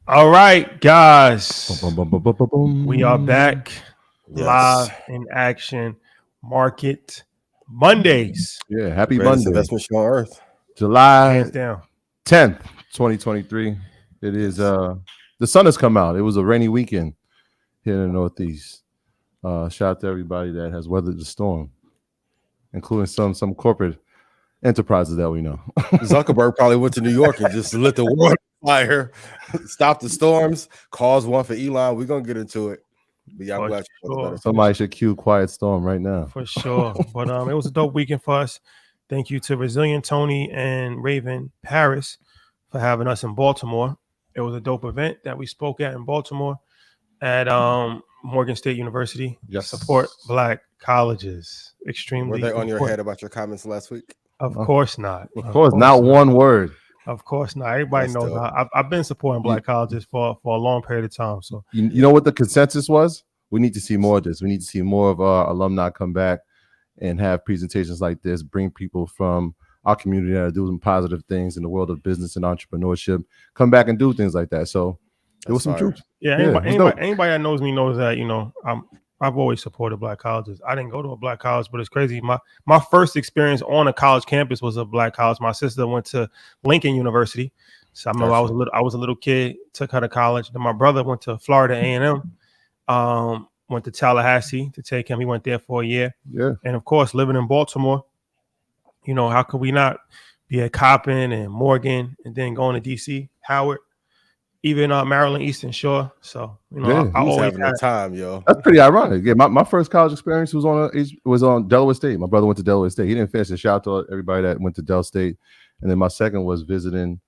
All right, guys, Boom, boom, boom, boom, boom, boom, we are boom. back Yes. live in action. Market Mondays, Yeah, happy Greatest Monday, investment show on earth. July hands down. 10th, 2023. It is Yes. the sun has come out. It was a rainy weekend here in the Northeast. Shout out to everybody that has weathered the storm, including some corporate enterprises that we know. Zuckerberg probably went to New York and just lit the world on fire, stopped the storms, caused one for Elon. We're gonna get into it. But yeah, I'm For glad you feel better. sure, Somebody should cue Quiet Storm right now. for sure. But it was a dope weekend for us. Thank you to Resilient Tony and Raven Paris for having us in Baltimore. It was a dope event that we spoke at in Baltimore at Morgan State University. Yes. Support Black colleges. Were Extremely they on your important. head about your comments last week? Of course not. Of course, not one word. Of course not. Everybody That's knows dope. I've been supporting You- Black colleges for a long period of time. So You know what the consensus was? We need to see more of this. We need to see more of our alumni come back and have presentations like this, bring people from our community that are doing positive things in the world of business and entrepreneurship, come back and do things like that. So there was some That's fire. truth. yeah, Yeah, anybody, it's anybody, dope. anybody that knows me knows that I've always supported Black colleges. I didn't go to a Black college, but it's crazy. My first experience on a college campus was a Black college. My sister went to Lincoln University, so I remember Gotcha. I was a little kid, took her to college. Then my brother went to Florida A&M. Went to Tallahassee to take him. He went there for a year, Yeah. and of course, living in Baltimore, how could we not be at Coppin and Morgan, and then going to DC, Howard, even Maryland Eastern Shore. So Yeah. I You was always having had. a time, yo. That's pretty ironic. Yeah, my first college experience was on Delaware State. My brother went to Delaware State. He didn't finish it. Shout out to everybody that went to Del State. And then my second was visiting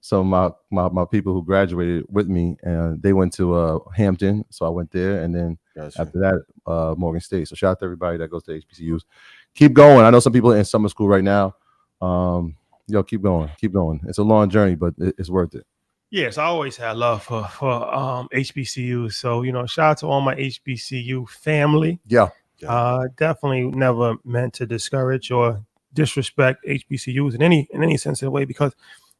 some of my people who graduated with me, and they went to Hampton. So I went there, and then Gotcha. after that, Morgan State. So shout out to everybody that goes to HBCUs. Keep going. I know some people are in summer school right now. Keep going. Keep going. It's a long journey, but it's worth it. Yes, I always had love for HBCUs. So shout out to all my HBCU family. Yeah. Definitely never meant to discourage or disrespect HBCUs in any sense of the way, because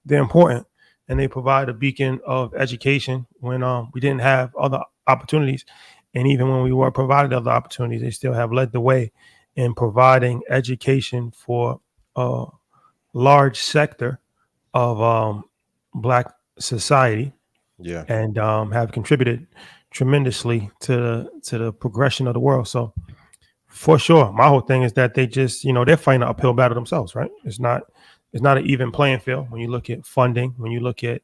they're important and they provide a beacon of education when we didn't have other opportunities, and even when we were provided other opportunities, they still have led the way in providing education for a large sector of Black society, Yeah. and have contributed tremendously to the progression of the world. So for sure, my whole thing is that they just they're fighting an uphill battle themselves, right? It's not an even playing field when you look at funding, when you look at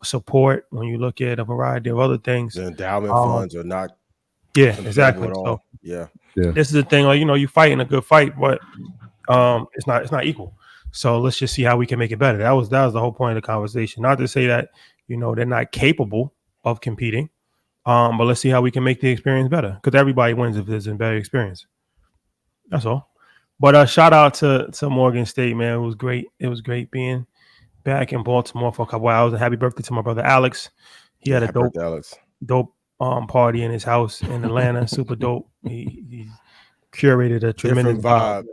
support, when you look at a variety of other things. The endowment Um, funds are not yeah, comparable exactly. at So all. Yeah. this is the thing, like you fighting a good fight, but it's not equal. So let's just see how we can make it better. That was the whole point of the conversation. Not to say that they're not capable of competing, but let's see how we can make the experience better, because everybody wins if there's a better experience. That's all. But shout out to Morgan State, man. It was great. It was great being back in Baltimore for a couple hours. And happy birthday to my brother Alex. He had a Happy birthday, Alex. dope party in his house in Atlanta. Super dope. He curated a tremendous Different vibe.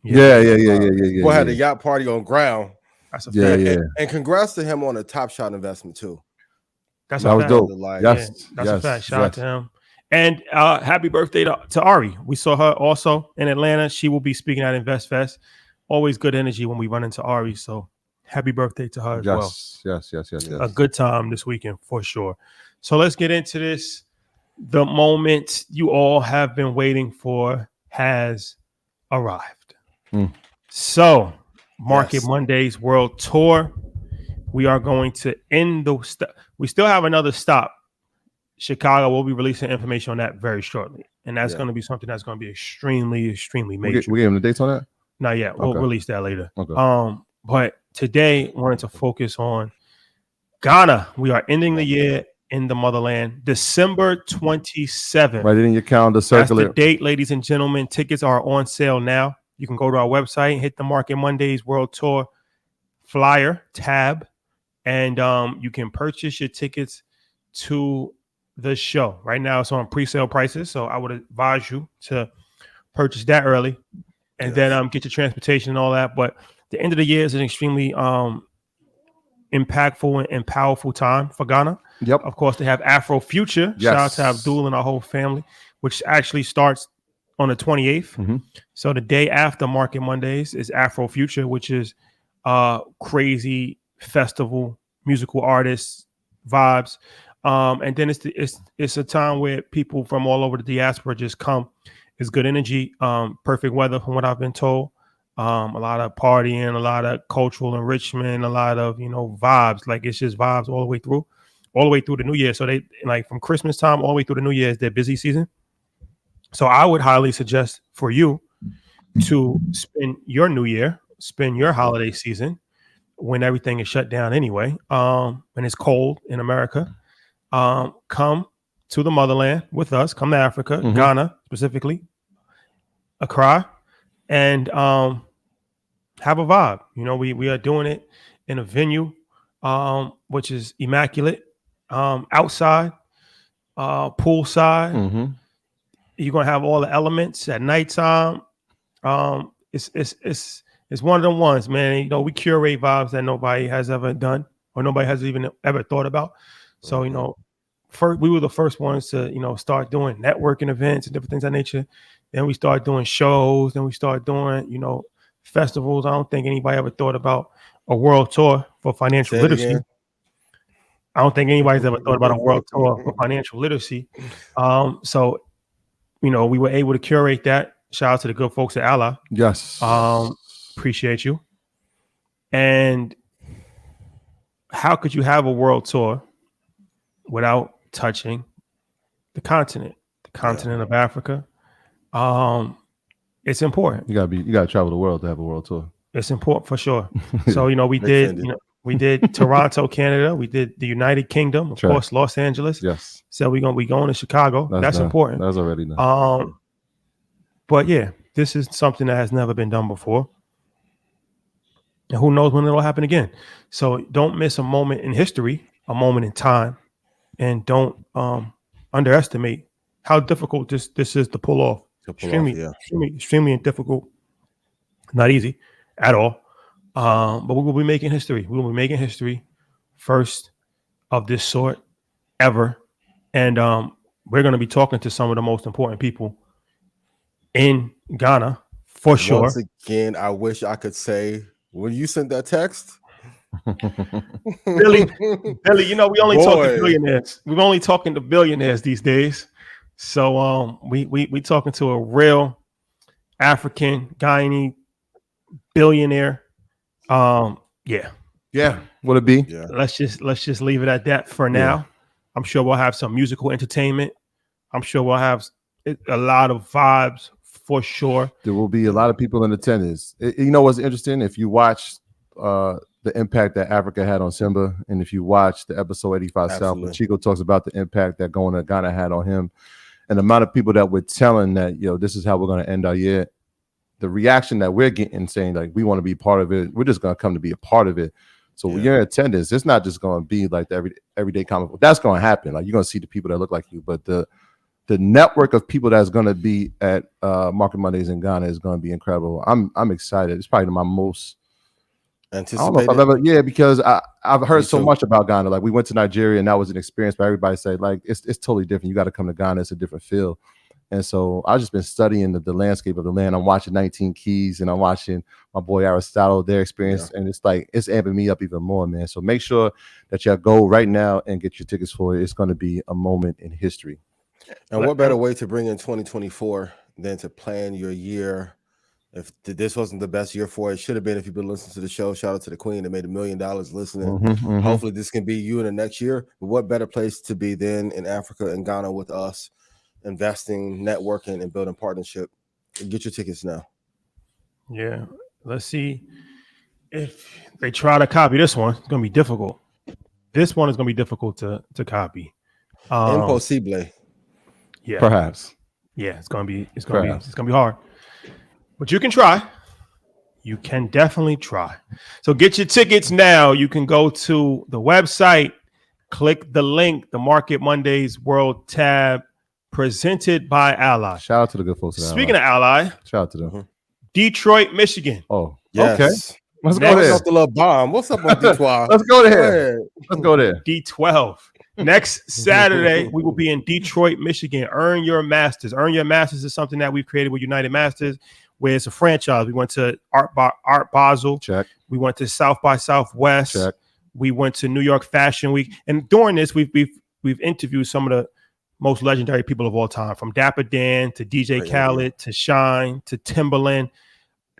Yeah. Boy had a yacht party on ground. That's a Yeah, fact. yeah. And congrats to him on a Top Shot investment too. That's That a was fact. dope. Like, Yes, That's a fact. Shout out yes. to him. And happy birthday to Ari. We saw her also in Atlanta. She will be speaking at Invest Fest. Always good energy when we run into Ari. So happy birthday to her as well. Yes. A good time this weekend for sure. So let's get into this. The moment you all have been waiting for has arrived. So, Market Mondays World Tour. We are going to end we still have another stop. Chicago will be releasing information on that very shortly. And that's going to be something that's going to be extremely, extremely major. We gave him the dates on that? Not yet. We'll release that later. Okay. But today, wanted to focus on Ghana. We are ending the year in the motherland, December 27th. Right in your calendar, circle That's the it. date, ladies and gentlemen. Tickets are on sale now. You can go to our website, hit the Market Mondays World Tour flyer tab, and you can purchase your tickets to the show. Right now, it's on pre-sale prices, so I would advise you to purchase that early, and then get your transportation and all that. But the end of the year is an extremely impactful and powerful time for Ghana. Yep. Of course, they have Afro Future. Yes. Shout out to Abdul and our whole family, which actually starts on the 28th. Mm-hmm. So the day after Market Mondays is Afro Future, which is crazy festival, musical artists, vibes. And then it's a time where people from all over the diaspora just come. It's good energy, perfect weather from what I've been told. A lot of partying, a lot of cultural enrichment, a lot of vibes. Like it's just vibes all the way through the New Year. So they like from Christmas time all the way through the New Year is their busy season. So I would highly suggest for you to spend your New Year, spend your holiday season when everything is shut down anyway, when it's cold in America. Come to the motherland with us. Come to Africa, Ghana specifically, Accra, and have a vibe. We are doing it in a venue, which is immaculate, outside, poolside. You're gonna have all the elements at nighttime. It's one of them ones, man. We curate vibes that nobody has ever done or nobody has even ever thought about. So first we were the first ones to start doing networking events and different things of that nature. Then we started doing shows. Then we started doing festivals. I don't think anybody ever thought about a world tour for financial literacy. I don't think anybody's ever thought about a world tour for financial literacy. So we were able to curate that. Shout out to the good folks at Allah. Yes. Appreciate you. And how could you have a world tour without touching the continent of Africa? It's important. You gotta travel the world to have a world tour. It's important for sure. So we did Toronto, Canada. We did the United Kingdom, of course, Los Angeles. Yes. So we going to Chicago. That's important. That's already done. But yeah, this is something that has never been done before. And who knows when it'll happen again. So don't miss a moment in history, a moment in time, and don't underestimate how difficult this is to pull off. Extremely difficult. Not easy at all. But we will be making history. We will be making history, first of this sort ever. And we're going to be talking to some of the most important people in Ghana, for sure. Once again, I wish I could say, when you sent that text, Billy, we only talk to billionaires. We're only talking to billionaires these days. So we talking to a real African Guyanese billionaire. Yeah. Would it be? Yeah. Let's just leave it at that for now. Yeah. I'm sure we'll have some musical entertainment. I'm sure we'll have a lot of vibes for sure. There will be a lot of people in attendance. What's interesting? If you watch the impact that Africa had on Simba, and if you watch the episode 85 South, where Chico talks about the impact that going to Ghana had on him, and the amount of people that were telling that, this is how we're going to end our year. The reaction that we're getting, saying like we want to be part of it, we're just going to come to be a part of it. So when you're in attendance, it's not just going to be like the everyday comic book. That's going to happen. Like you're going to see the people that look like you, but the network of people that's going to be at Market Mondays in Ghana is going to be incredible. I'm excited. It's probably my most anticipated. I don't know if I've ever, because I've heard so much about Ghana. Like we went to Nigeria and that was an experience, but everybody said like it's totally different. You got to come to Ghana. It's a different feel. And so I've just been studying the landscape of the land. I'm watching 19 Keys and I'm watching my boy Aristotle, their experience. And it's amping me up even more, man. So make sure that y'all go right now and get your tickets for it. It's going to be a moment in history. And what better way to bring in 2024 than to plan your year? If this wasn't the best year for it, should have been if you've been listening to the show. Shout out to the Queen that made $1 million listening. Hopefully this can be you in the next year. But what better place to be than in Africa and Ghana with us? Investing, networking, and building partnership. Get your tickets now. Yeah, let's see if they try to copy this one. It's gonna be difficult. This one is gonna be difficult to copy. Impossible. Yeah, perhaps. Yeah, it's gonna be hard. But you can try. You can definitely try. So get your tickets now. You can go to the website, click the link, the Market Mondays World tab. Presented by Ally. Shout out to the good folks. Speaking of Ally, shout out to them. Detroit, Michigan. Oh, yes. Okay. Let's go there. Off the little bomb. What's up on D12? Let's go there. Let's go there. D12. Next Saturday, we will be in Detroit, Michigan. Earn Your Masters. Earn Your Masters is something that we've created with United Masters, where it's a franchise. We went to Art Basel. Check. We went to South by Southwest. Check. We went to New York Fashion Week. And during this, we've interviewed some of the most legendary people of all time, from Dapper Dan to DJ Khaled to Shine to Timberland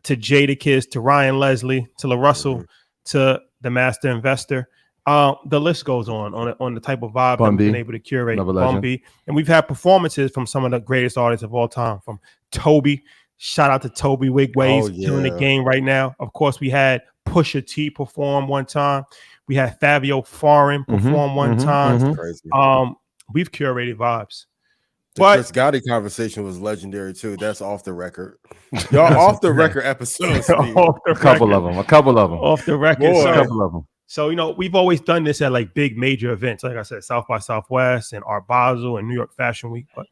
to Jadakiss to Ryan Leslie to La Russell to the Master Investor. The list goes on the type of vibe that we've been able to curate. Bumby. And we've had performances from some of the greatest artists of all time, from Toby. Shout out to Toby Wigways, killing the game right now. Of course, we had Pusha T perform one time. We had Fabio Foreign perform one time. We've curated vibes. The Chris Gotti conversation was legendary too. That's off the record. Y'all off the record episodes. A couple of them. Off the record. A couple of them. So, we've always done this at like big major events. Like I said, South by Southwest and Art Basel and New York Fashion Week. But,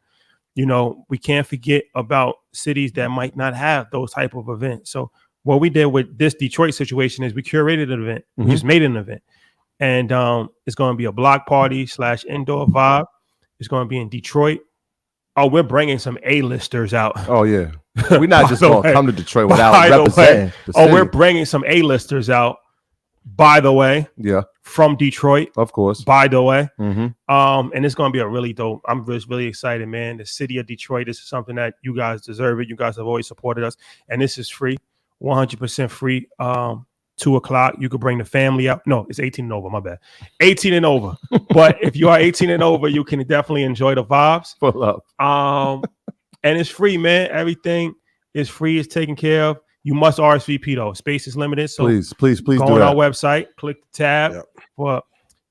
we can't forget about cities that might not have those type of events. So what we did with this Detroit situation is we curated an event. We just made an event. And it's going to be a block party / indoor vibe. It's going to be in Detroit. Oh, we're bringing some A-listers out. Oh, yeah. We're not just going to come to Detroit without representing the city. We're bringing some A-listers out, by the way. Yeah. From Detroit. Of course. By the way. And it's going to be a really dope. I'm just really excited, man. The city of Detroit, this is something that you guys deserve it. You guys have always supported us. And this is free, 100% free. 2:00. You could bring the family out. No, it's 18 and over. My bad. 18 and over. But if you are 18 and over, you can definitely enjoy the vibes. Full up. And it's free, man. Everything is free. It's taken care of. You must RSVP though. Space is limited. So please go do on that. our website, click the tab for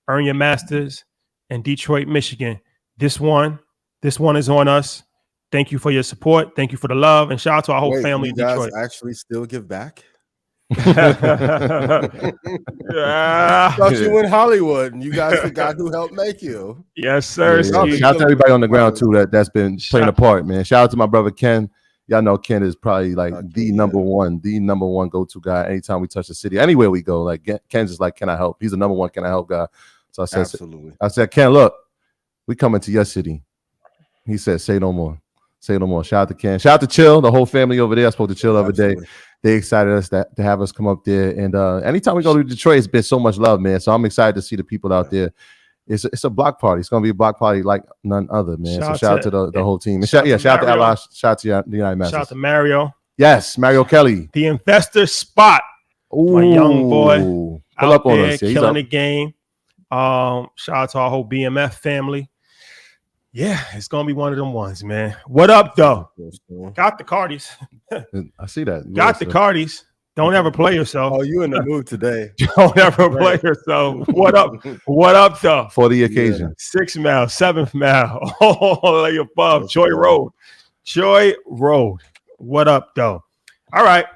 Earn Your Masters in Detroit, Michigan. This one is on us. Thank you for your support. Thank you for the love. And shout out to our whole family in Detroit. Guys actually still give back? Thought you in Hollywood and you guys forgot who helped make you. Yes, sir. Shout out to everybody on the ground too that's been playing a part, man. Shout out to my brother Ken. Y'all know Ken is probably like the number one go-to guy anytime we touch the city, anywhere we go. Like Ken's just like, can I help? He's the number one can I help guy. So I said, Ken, look, we coming to your city. He said, say no more. Shout out to Ken. Shout out to Chill, the whole family over there. I spoke to Chill the other day. They excited us to have us come up there. And anytime we go to Detroit, it's been so much love, man. So I'm excited to see the people out there. It's a block party. It's going to be a block party like none other, man. Shout out to the whole team. Shout out to Ella. Shout out to the United Masters. Shout out to Mario. Yes, Mario Kelly. The investor spot. Ooh, my young boy. Pull up on us. Killing the game. Shout out to our whole BMF family. Yeah, it's gonna be one of them ones, man. What up, though? Got the Cardis. I see that. Got the Cardis. Don't ever play yourself. Oh, you in the mood today? Don't ever play yourself. What up? What up, though? For the occasion. 6th mile, 7th mile. Oh, lay above. Joy Road. What up, though? All right.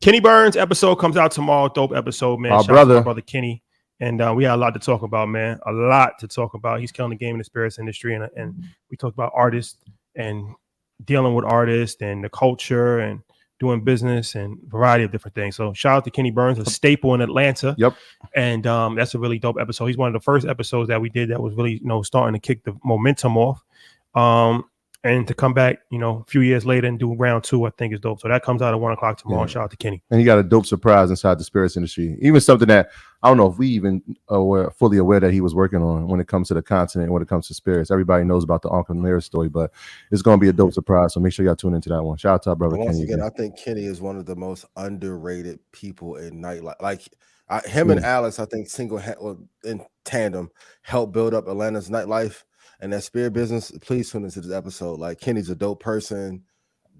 Kenny Burns episode comes out tomorrow. Dope episode, man. Shout out to my brother Kenny. And we had a lot to talk about, man. A lot to talk about. He's killing the game in the spirits industry. And we talked about artists and dealing with artists and the culture and doing business and a variety of different things. So shout out to Kenny Burns, a staple in Atlanta. Yep. And that's a really dope episode. He's one of the first episodes that we did that was really, starting to kick the momentum off. And to come back, a few years later and do round 2, I think is dope. So that comes out at 1:00 tomorrow. Yeah. Shout out to Kenny. And he got a dope surprise inside the spirits industry. Even something that I don't know if we even were fully aware that he was working on when it comes to the continent, when it comes to spirits. Everybody knows about the Uncle Nair story, but it's going to be a dope surprise. So make sure y'all tune into that one. Shout out to our brother Kenny. Again, I think Kenny is one of the most underrated people in nightlife. Like him and Alice, I think in tandem helped build up Atlanta's nightlife. And that spirit business, please tune into this episode. Like Kenny's a dope person,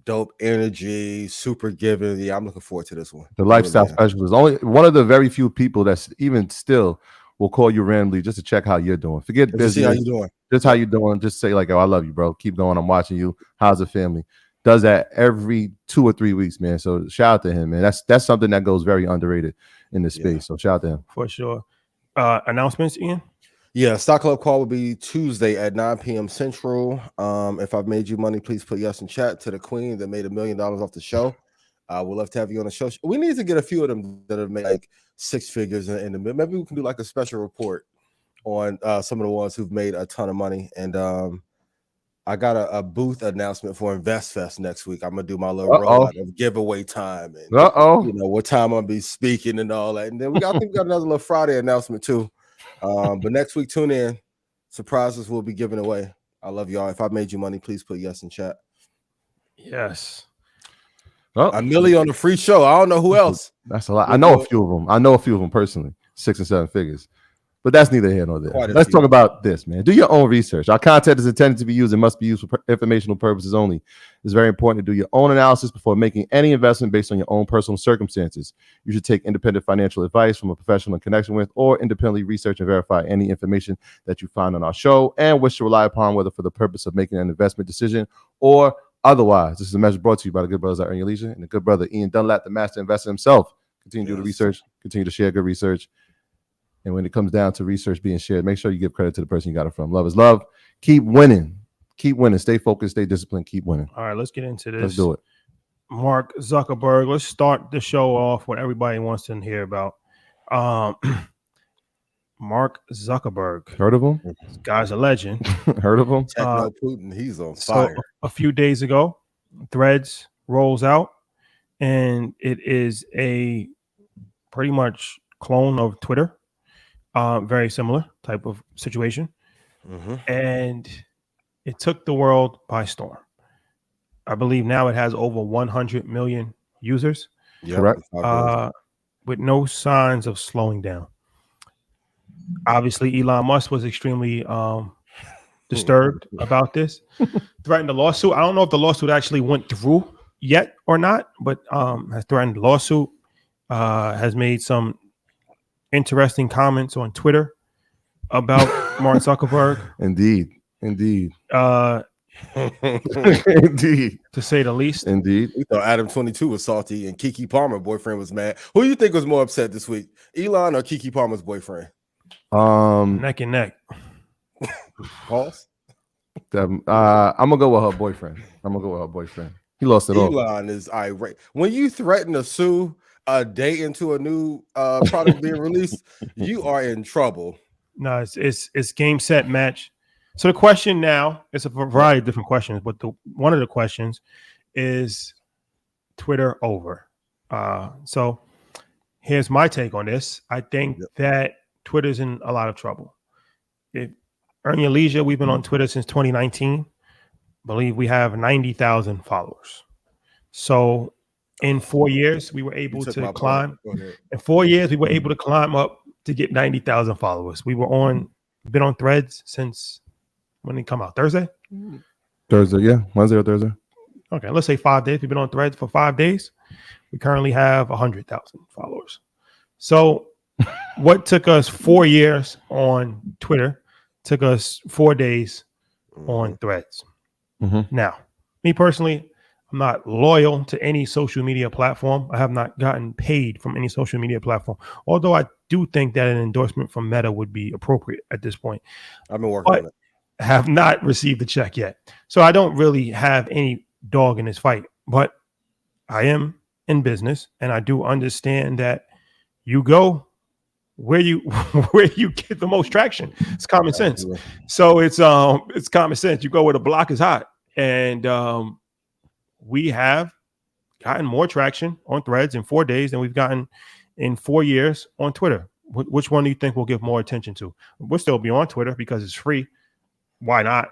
dope energy, super giving. Yeah, I'm looking forward to this one. The lifestyle specialist is only one of the very few people that's even still will call you randomly just to check how you're doing. Forget business. See how you doing. Just how you doing. Just say like, "Oh, I love you, bro. Keep going. I'm watching you. How's the family?" Does that every 2 or 3 weeks, man. So shout out to him, man. That's something that goes very underrated in this space. So shout out to him for sure. Announcements, Ian. Yeah, Stock Club call will be Tuesday at 9 p.m. Central. If I've made you money, please put yes in chat to the queen that made $1 million off the show. We'd love to have you on the show. We need to get a few of them that have made like 6 figures in the middle. Maybe we can do like a special report on some of the ones who've made a ton of money. And I got a booth announcement for InvestFest next week. I'm gonna do my little rollout of giveaway time and what time I'll be speaking and all that. And then I think we got another little Friday announcement too. But next week, tune in. Surprises will be given away. I love y'all. If I made you money, please put yes in chat. Yes. A million on the free show. I don't know who else. That's a lot. I know a few of them. I know a few of them personally, 6 and 7 figures. But that's neither here nor there. Let's talk about this, man. Do your own research. Our content is intended to be used and must be used for informational purposes only. It's very important to do your own analysis before making any investment based on your own personal circumstances. You should take independent financial advice from a professional in connection with, or independently research and verify any information that you find on our show and wish to rely upon, whether for the purpose of making an investment decision or otherwise. This is a message brought to you by the good brothers at Earn Your Leisure and the good brother Ian Dunlap, the master investor himself. Continue to do the research, continue to share good research. And when it comes down to research being shared, make sure you give credit to the person you got it from. Love is love. Keep winning. Keep winning. Stay focused. Stay disciplined. Keep winning. All right, let's get into this. Let's do it. Mark Zuckerberg. Let's start the show off what everybody wants to hear about. Mark Zuckerberg. Heard of him? This guy's a legend. Heard of him? Techno Putin. He's on fire. So a few days ago, Threads rolls out, and it is a pretty much clone of Twitter. Very similar type of situation. And it took the world by storm. I believe now it has over 100 million users. Correct. With no signs of slowing down. Obviously, Elon Musk was extremely disturbed about this, threatened a lawsuit. I don't know if the lawsuit actually went through yet or not, but has threatened a lawsuit, has made some interesting comments on Twitter about Mark Zuckerberg. Indeed. Indeed, to say the least. Indeed. We thought Adam 22 was salty and Keke Palmer boyfriend was mad. Who do you think was more upset this week, Elon or Keke Palmer's boyfriend? Neck and neck. Pause. I'm gonna go with her boyfriend. He lost it all. Elon is irate. When you threaten to sue a day into a new product being released, you are in trouble. No, it's game, set, match. So the question now, it's a variety of different questions, but one of the questions is Twitter over. So here's my take on this. I think that Twitter's in a lot of trouble. If Earn Your Leisure, we've been on Twitter since 2019. I believe we have 90,000 followers. So in 4 years, we were able to climb. In 4 years, we were able to climb up to get 90,000 followers. We were been on Threads since when did it come out? Thursday, yeah, Wednesday or Thursday. Okay, let's say 5 days. We've been on Threads for 5 days. We currently have 100,000 followers. So what took us 4 years on Twitter took us 4 days on Threads. Now, me personally, I'm not loyal to any social media platform. I have not gotten paid from any social media platform, although I do think that an endorsement from Meta would be appropriate at this point. I've been working on it. Have not received the check yet. So I don't really have any dog in this fight, but I am in business and I do understand that you go where you get the most traction. It's common sense. So it's common sense. You go where the block is hot. And we have gotten more traction on Threads in 4 days than we've gotten in 4 years on Twitter. Which one do you think we'll give more attention to? We'll still be on Twitter because it's free. Why not?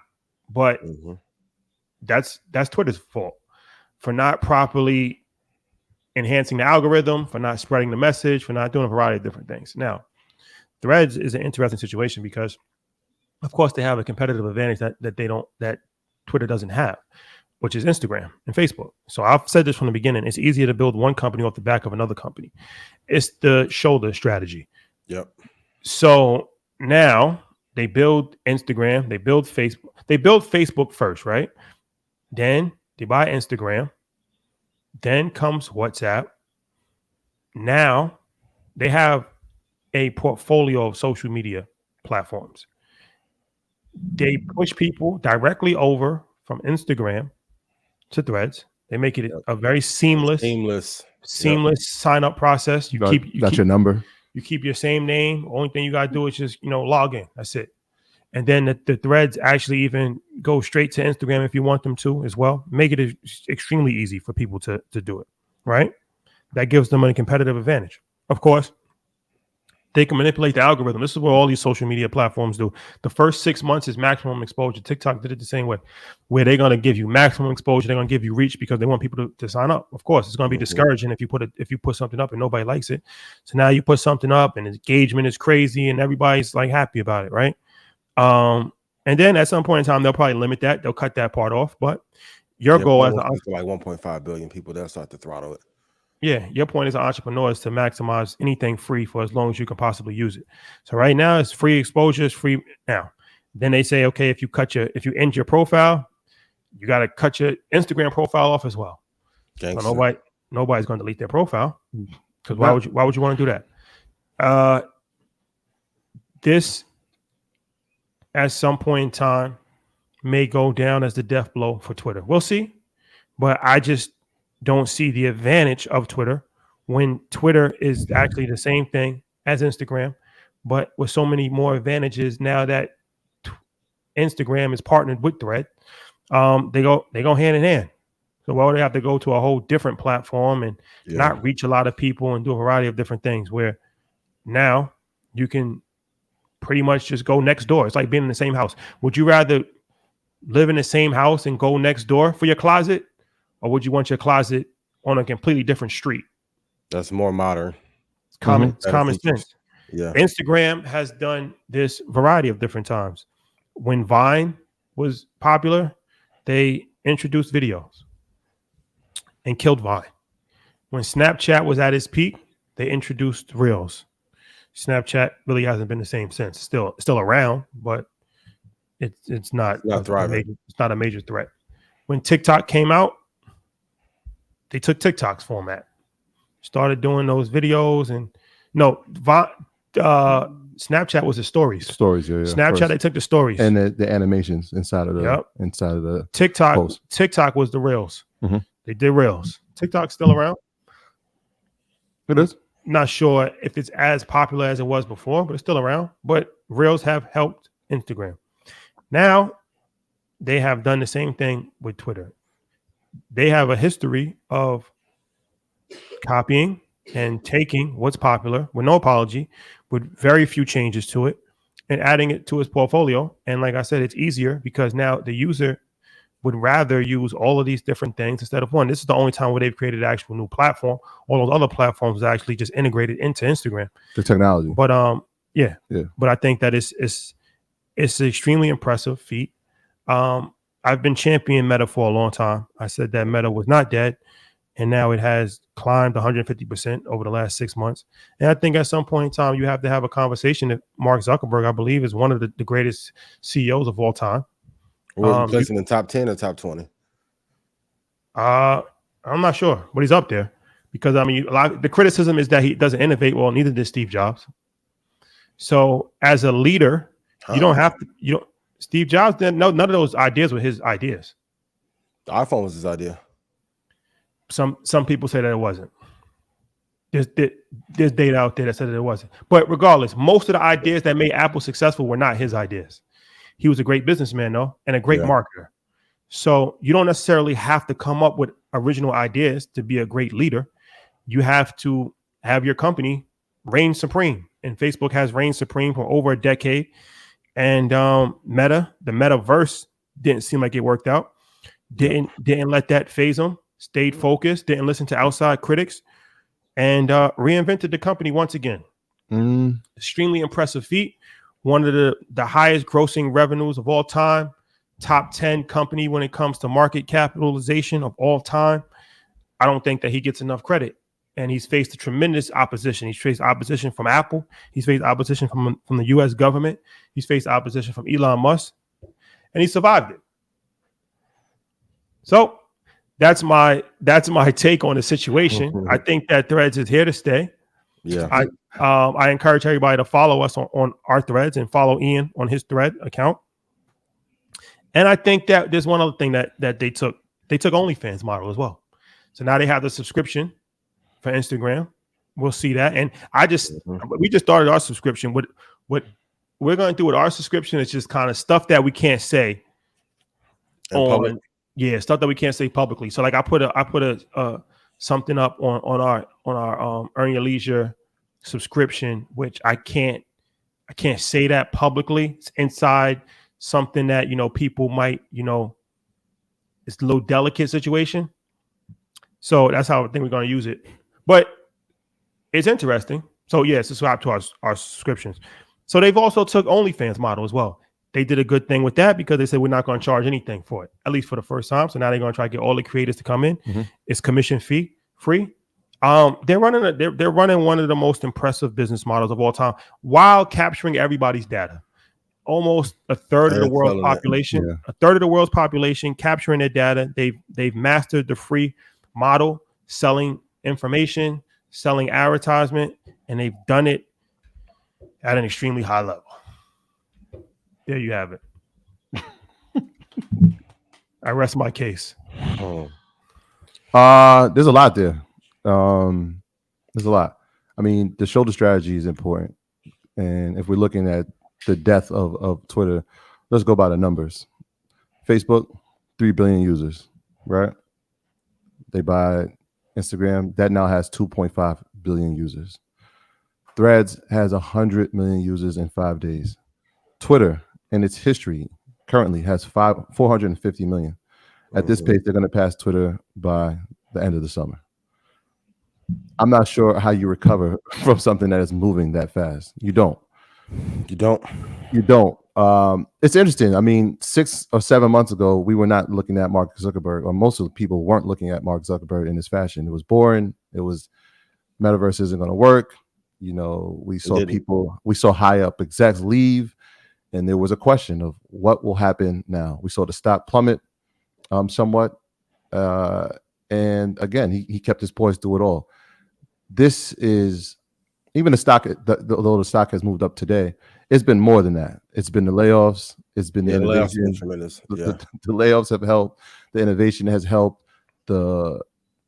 But that's Twitter's fault for not properly enhancing the algorithm, for not spreading the message, for not doing a variety of different things. Now, Threads is an interesting situation because, of course, they have a competitive advantage that Twitter doesn't have, which is Instagram and Facebook. So I've said this from the beginning. It's easier to build one company off the back of another company. It's the shoulder strategy. Yep. So now they build Instagram, they build Facebook. They build Facebook first, right? Then they buy Instagram. Then comes WhatsApp. Now they have a portfolio of social media platforms. They push people directly over from Instagram to Threads. They make it a very seamless sign up process. You keep your number. You keep your same name. Only thing you got to do is just log in. That's it. And then the threads actually even go straight to Instagram if you want them to as well. Make it extremely easy for people to do it, right? That gives them a competitive advantage. Of course, they can manipulate the algorithm. This is what all these social media platforms do. The first 6 months is maximum exposure. TikTok did it the same way, where they're going to give you maximum exposure. They're going to give you reach because they want people to sign up. Of course, it's going to be discouraging if you put something up and nobody likes it. So now you put something up and engagement is crazy and everybody's like happy about it, right? And then at some point in time, they'll probably limit that. They'll cut that part off. But your goal as like 1.5 billion people, they'll start to throttle it. Yeah, your point as an entrepreneur is to maximize anything free for as long as you can possibly use it. So right now it's free exposure, it's free now. Then they say, okay, if you end your profile, you got to cut your Instagram profile off as well. So nobody's going to delete their profile because why would you want to do that? This at some point in time may go down as the death blow for Twitter. We'll see, but I just don't see the advantage of Twitter when Twitter is actually the same thing as Instagram, but with so many more advantages now that Instagram is partnered with Thread. They go hand in hand. So why would they have to go to a whole different platform and not reach a lot of people and do a variety of different things where now you can pretty much just go next door? It's like being in the same house. Would you rather live in the same house and go next door for your closet? Or would you want your closet on a completely different street? That's more modern. It's common sense. Yeah. Instagram has done this variety of different times. When Vine was popular, they introduced videos and killed Vine. When Snapchat was at its peak, they introduced Reels. Snapchat really hasn't been the same since. Still around, but it's not thriving. It's not a major threat. When TikTok came out, they took TikTok's format, started doing those videos, and Snapchat was the stories. Stories, yeah. Snapchat, they took the stories and the animations inside of the TikTok. post. TikTok was the Reels. Mm-hmm. They did Reels. TikTok's still around. It is. Not sure if it's as popular as it was before, but it's still around. But Reels have helped Instagram. Now they have done the same thing with Twitter. They have a history of copying and taking what's popular with no apology, with very few changes to it, and adding it to his portfolio. And like I said, it's easier because now the user would rather use all of these different things instead of one. This is the only time where they've created an actual new platform. All those other platforms are actually just integrated into Instagram. The technology. But yeah. But I think that it's an extremely impressive feat. I've been championing Meta for a long time. I said that Meta was not dead, and now it has climbed 150% over the last 6 months. And I think at some point in time, you have to have a conversation that Mark Zuckerberg, I believe, is one of the greatest CEOs of all time. Was he placing in top 10 or top 20? I'm not sure, but he's up there because the criticism is that he doesn't innovate. Well, neither did Steve Jobs. So as a leader, you don't have to. Steve Jobs didn't. None of those ideas were his ideas. The iPhone was his idea. Some people say that it wasn't. There's data out there that said that it wasn't. But regardless, most of the ideas that made Apple successful were not his ideas. He was a great businessman, though, and a great marketer. So you don't necessarily have to come up with original ideas to be a great leader. You have to have your company reign supreme. And Facebook has reigned supreme for over a decade. And the Metaverse didn't seem like it worked out. Didn't let that phase them. Stayed focused. Didn't listen to outside critics, and reinvented the company once again. Extremely impressive feat. One of the highest grossing revenues of all time. Top 10 company when it comes to market capitalization of all time. I don't think that he gets enough credit. And he's faced a tremendous opposition. He's faced opposition from Apple. He's faced opposition from the U.S. government. He's faced opposition from Elon Musk, and he survived it. So that's my take on the situation. I think that Threads is here to stay. Yeah. I encourage everybody to follow us on our Threads and follow Ian on his Thread account. And I think that there's one other thing that they took They took OnlyFans model as well. So now they have the subscription for Instagram. We'll see that. And we just started our subscription. What we're going to do with our subscription is just kind of stuff that we can't say on, stuff that we can't say publicly. So like I put a something up on our Earn Your Leisure subscription, which I can't say that publicly. It's inside something that, people might, it's a little delicate situation. So that's how I think we're going to use it. But it's interesting. So yeah, subscribe to our subscriptions. So they've also took OnlyFans model as well. They did a good thing with that because they said we're not going to charge anything for it, at least for the first time. So now they're going to try to get all the creators to come in. Mm-hmm. It's commission free. They're running one of the most impressive business models of all time while capturing everybody's data. Almost a third of the world's population, capturing their data. They've mastered the free model, selling information, selling advertisement, and they've done it at an extremely high level. There you have it. I rest my case. There's a lot there. There's a lot. I mean, the shoulder strategy is important. And if we're looking at the death of Twitter, let's go by the numbers. Facebook, 3 billion users, right? They buy Instagram. That now has 2.5 billion users. Threads has 100 million users in 5 days. Twitter, in its history, currently has 450 million. At this pace, they're going to pass Twitter by the end of the summer. I'm not sure how you recover from something that is moving that fast. You don't. It's interesting. I mean, 6 or 7 months ago, we were not looking at Mark Zuckerberg, or most of the people weren't looking at Mark Zuckerberg in this fashion. It was boring. It was Metaverse isn't going to work. We saw high up execs leave, and there was a question of what will happen now. We saw the stock plummet somewhat. And again, he kept his poise through it all. This is even the stock, though the stock has moved up today, it's been more than that. It's been the layoffs. It's been the innovation. Tremendous. The layoffs have helped. The innovation has helped. The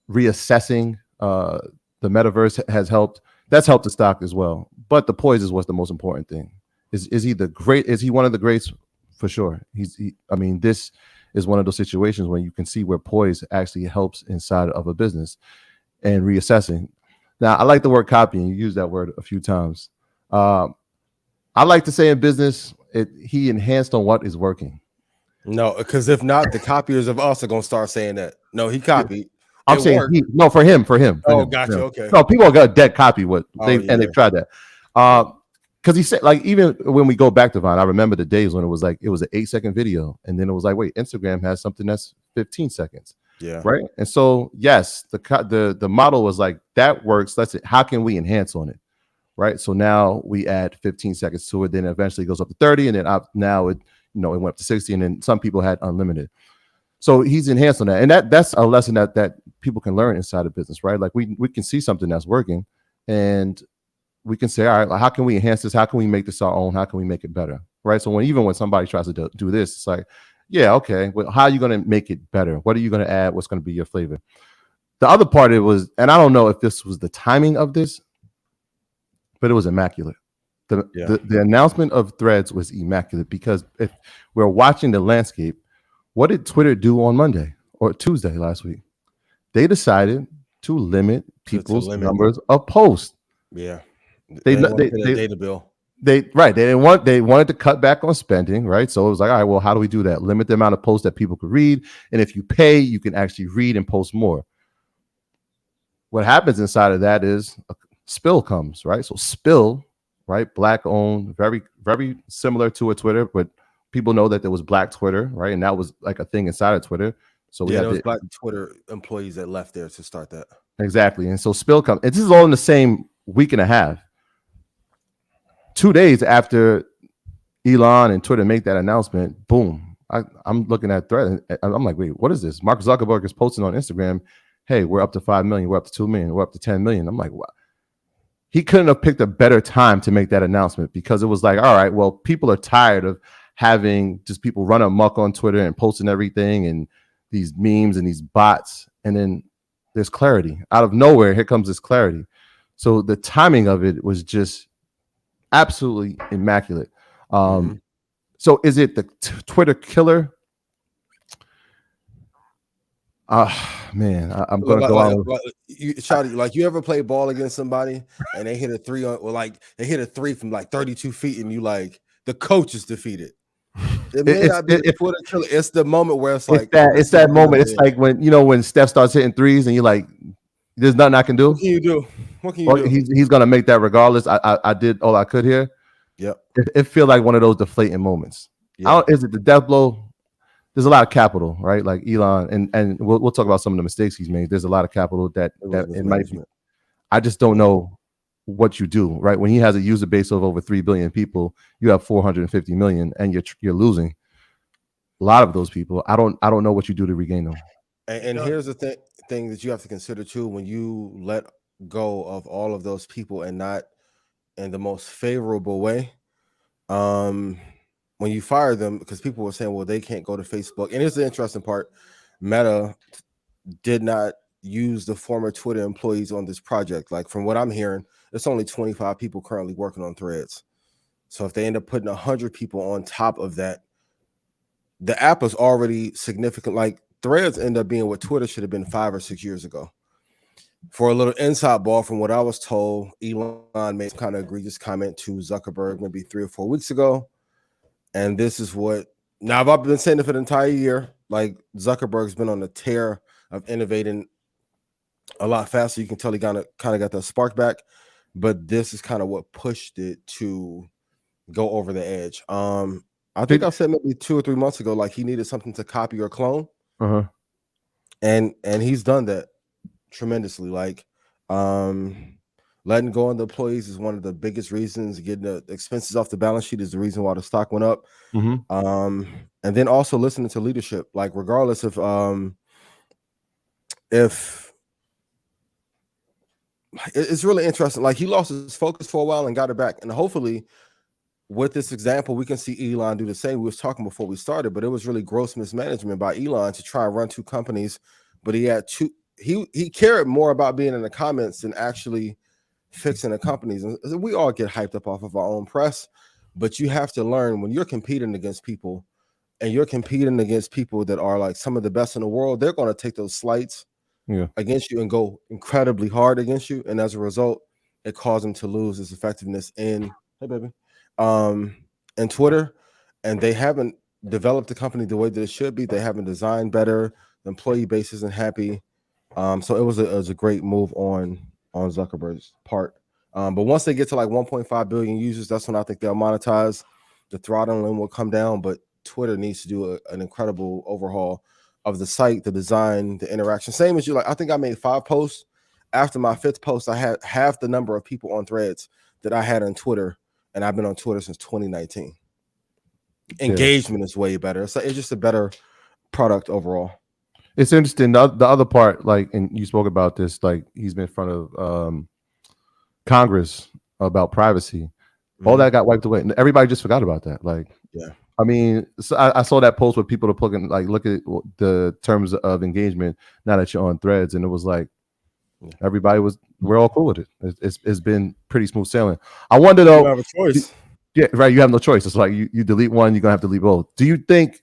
reassessing, the Metaverse has helped. That's helped the stock as well. But the poise is what's the most important thing. Is he the great? Is he one of the greats? For sure. This is one of those situations when you can see where poise actually helps inside of a business and reassessing. Now, I like the word copying. You use that word a few times. I like to say in business, he enhanced on what is working. No, because if not, the copiers of us are going to start saying that. No, he copied. I'm saying for him. Gotcha. Okay. No, people are going to dead copy and they've tried that. Because he said, like, even when we go back to Vine, I remember the days when it was an 8-second video. And then it was like, wait, Instagram has something that's 15 seconds. Yeah. Right. And so, yes, the model was like, that works. Let's see, how can we enhance on it? Right. So now we add 15 seconds to it. Then eventually it goes up to 30. And then now it went up to 60. And then some people had unlimited. So he's enhanced on that. And that's a lesson that people can learn inside of business. Right. Like we can see something that's working and we can say, all right, how can we enhance this? How can we make this our own? How can we make it better? Right. So when somebody tries to do this, it's like, yeah, okay. Well, how are you going to make it better? What are you going to add? What's going to be your flavor? The other part of it was, and I don't know if this was the timing of this, but it was immaculate. The announcement of Threads was immaculate because if we're watching the landscape, what did Twitter do on Monday or Tuesday last week? They decided to limit people's numbers of posts. Yeah. They data bill. They wanted to cut back on spending, right? So it was like, all right, well, how do we do that? Limit the amount of posts that people could read. And if you pay, you can actually read and post more. What happens inside of that is a Spill comes, right? So Spill, right? Black owned, very, very similar to a Twitter, but people know that there was Black Twitter, right? And that was like a thing inside of Twitter. So there was Black Twitter employees that left there to start that. Exactly. And so Spill comes, and this is all in the same week and a half. 2 days after Elon and Twitter make that announcement, boom, I'm looking at Thread and I'm like, wait, what is this? Mark Zuckerberg is posting on Instagram, hey, we're up to 5 million, we're up to 2 million, we're up to 10 million. I'm like, what? He couldn't have picked a better time to make that announcement because it was like, all right, well, people are tired of having just people run amok on Twitter and posting everything and memes and these bots, and then there's clarity out of nowhere. Here comes this clarity. So the timing of it was just absolutely immaculate. So is it the Twitter killer? Man, I'm gonna go out. You ever play ball against somebody and they hit a three they hit a three from like 32 feet and you like the coach is defeated. It may not be the Twitter killer. It's the moment where it's like it's that moment. It's like when Steph starts hitting threes and you're like, there's nothing I can do. What can you do? What can you do? He's gonna make that regardless. I did all I could here. Yep. It feels like one of those deflating moments. Yeah. Is it the death blow? There's a lot of capital, right? Like Elon, and we'll talk about some of the mistakes he's made. There's a lot of capital that it might be. I just don't know what you do, right? When he has a user base of over 3 billion people, you have 450 million, and you're losing a lot of those people. I don't know what you do to regain them. And here's the thing that you have to consider too: when you let go of all of those people and not in the most favorable way, when you fire them, because people were saying, well, they can't go to Facebook. And here's the interesting part: Meta did not use the former Twitter employees on this project. Like from what I'm hearing, it's only 25 people currently working on Threads. So if they end up putting 100 people on top of that, the app is already significant. Like Threads end up being what Twitter should have been 5 or 6 years ago. For a little inside ball, from what I was told, Elon made kind of egregious comment to Zuckerberg maybe 3 or 4 weeks ago. And this is what, now I've been saying it for the entire year, like Zuckerberg's been on a tear of innovating a lot faster. You can tell he kind of got that spark back, but this is kind of what pushed it to go over the edge. I think I said maybe 2 or 3 months ago, like he needed something to copy or clone. And he's done that tremendously. Like letting go of the employees is one of the biggest reasons. Getting the expenses off the balance sheet is the reason why the stock went up. And then also listening to leadership, like regardless if it's really interesting. Like he lost his focus for a while and got it back. And hopefully with this example, we can see Elon do the same. We was talking before we started, but it was really gross mismanagement by Elon to try and run 2 companies. But he had he cared more about being in the comments than actually fixing the companies. And we all get hyped up off of our own press, but you have to learn when you're competing against people and you're competing against people that are like some of the best in the world, they're going to take those slights against you and go incredibly hard against you. And as a result, it caused them to lose its effectiveness in Twitter. And they haven't developed the company the way that it should be. They haven't designed better. The employee base isn't happy. So it was a great move on Zuckerberg's part. But once they get to like 1.5 billion users, that's when I think they'll monetize. The throttling will come down, but Twitter needs to do an incredible overhaul of the site, the design, the interaction. Same as you. Like I think I made 5 posts. After my 5th post, I had half the number of people on Threads that I had on Twitter, and I've been on Twitter since 2019. Engagement is way better. It's just a better product overall. It's interesting. The other part, like, and you spoke about this, like he's been in front of Congress about privacy. All that got wiped away. And everybody just forgot about that. Like, I mean, so I saw that post where people are plugging, like, look at the terms of engagement now that you're on Threads, and it was like we're all cool with it. It's been pretty smooth sailing. I wonder though. You have a choice. Yeah, right. You have no choice. It's like you delete one, you're gonna have to delete both. Do you think?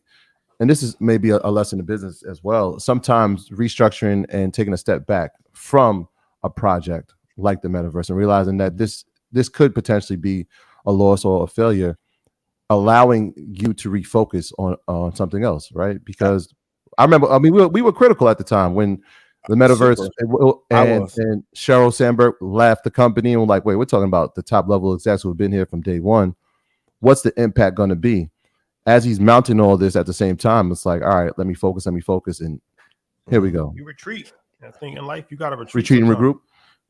And this is maybe a lesson in business as well. Sometimes restructuring and taking a step back from a project like the metaverse and realizing that this could potentially be a loss or a failure, allowing you to refocus on something else, right? Because I remember, I mean, we were critical at the time when the metaverse and Sheryl Sandberg left the company and were like, wait, we're talking about the top level execs who have been here from day one. What's the impact going to be? As he's mounting all this at the same time, it's like, all right, let me focus, and here we go. You retreat. I think in life you got to retreat. Retreat and regroup.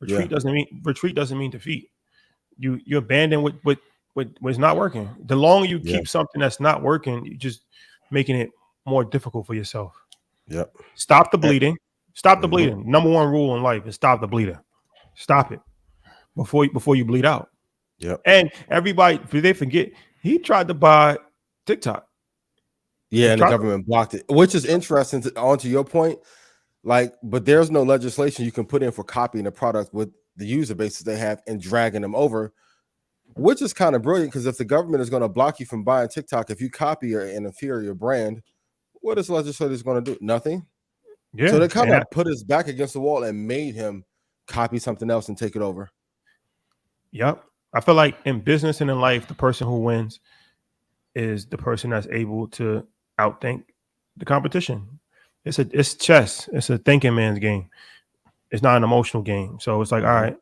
Retreat doesn't mean defeat. You abandon what's not working. The longer you keep something that's not working, you're just making it more difficult for yourself. Yep. Stop the bleeding. Stop the bleeding. Number 1 rule in life is stop the bleeding. Stop it before you bleed out. Yep. And everybody, they forget he tried to buy TikTok. Yeah, and the government blocked it, which is interesting. On to your point, like, but there's no legislation you can put in for copying a product with the user bases they have and dragging them over, which is kind of brilliant, because if the government is going to block you from buying TikTok, if you copy an inferior brand, what is legislators going to do? Nothing. Yeah. So they kind of put his back against the wall and made him copy something else and take it over. Yep. I feel like in business and in life, the person who wins is the person that's able to outthink the competition. It's chess. It's a thinking man's game. It's not an emotional game. So it's like, all right,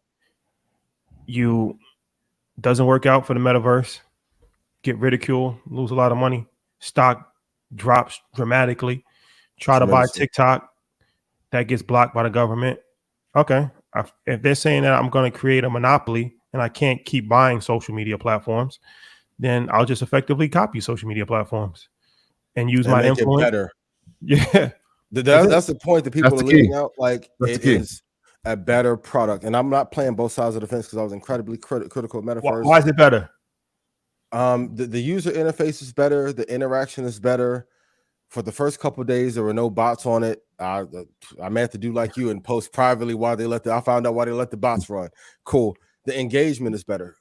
you doesn't work out for the metaverse, get ridiculed, lose a lot of money, stock drops dramatically, try to buy TikTok, that gets blocked by the government. Okay. If they're saying that I'm going to create a monopoly and I can't keep buying social media platforms, then I'll just effectively copy social media platforms and use my influence. Better. Yeah. That's the point that people are leaving out. Like, it is a better product. And I'm not playing both sides of the fence, because I was incredibly critical of Metaverse. Why is it better? The user interface is better. The interaction is better. For the first couple of days, there were no bots on it. I may have to do like you and post privately why they I found out why they let the bots run. Cool. The engagement is better.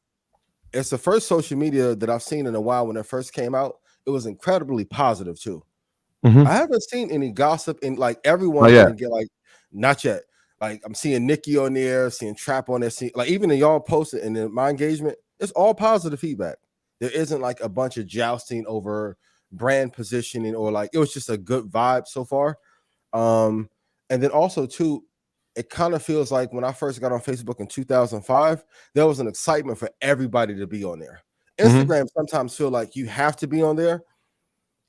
It's the first social media that I've seen in a while. When it first came out, it was incredibly positive too. I haven't seen any gossip, and like everyone didn't get like, not yet. Like, I'm seeing Nikki on there, seeing Trap on there, seeing, like, even in y'all posted and in my engagement, it's all positive feedback. There isn't like a bunch of jousting over brand positioning, or like, it was just a good vibe so far. And then also too, it kind of feels like when I first got on Facebook in 2005, there was an excitement for everybody to be on there. Instagram sometimes feel like you have to be on there.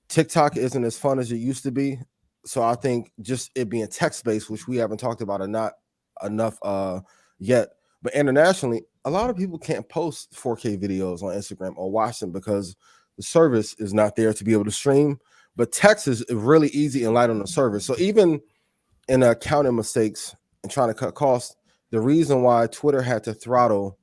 TikTok isn't as fun as it used to be. So I think just it being text-based, which we haven't talked about enough yet, but internationally, a lot of people can't post 4K videos on Instagram or watch them because the service is not there to be able to stream. But text is really easy and light on the service. So even in accounting mistakes and trying to cut costs, the reason why Twitter had to throttle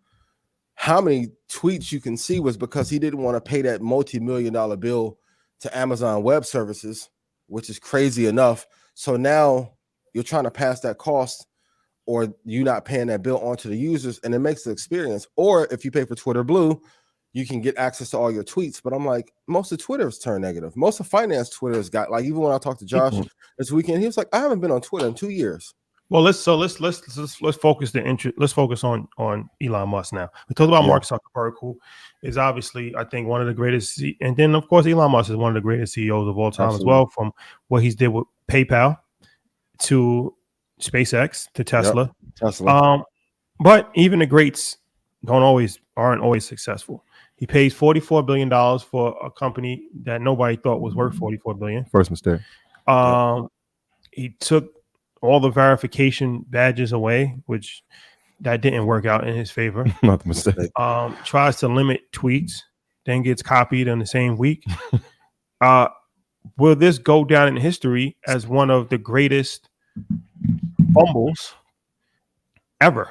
how many tweets you can see was because he didn't want to pay that multi-million-dollar bill to Amazon Web Services, which is crazy enough. So now you're trying to pass that cost, or you're not paying that bill onto the users, and it makes the experience. Or if you pay for Twitter Blue, you can get access to all your tweets. But I'm like, most of Twitter's turned negative. Most of finance Twitter's got, like, even when I talked to Josh this weekend, he was like, I haven't been on Twitter in 2 years. Well, let's focus let's focus on Elon Musk now. We talked about Mark Zuckerberg, who is obviously, I think, one of the greatest, and then of course Elon Musk is one of the greatest CEOs of all time as well, from what he's did with PayPal to SpaceX to Tesla. But even the greats aren't always successful. He pays $44 billion for a company that nobody thought was worth $44 billion. First mistake. He took all the verification badges away, which that didn't work out in his favor. Not the mistake. Tries to limit tweets, then gets copied in the same week. Will this go down in history as one of the greatest fumbles ever?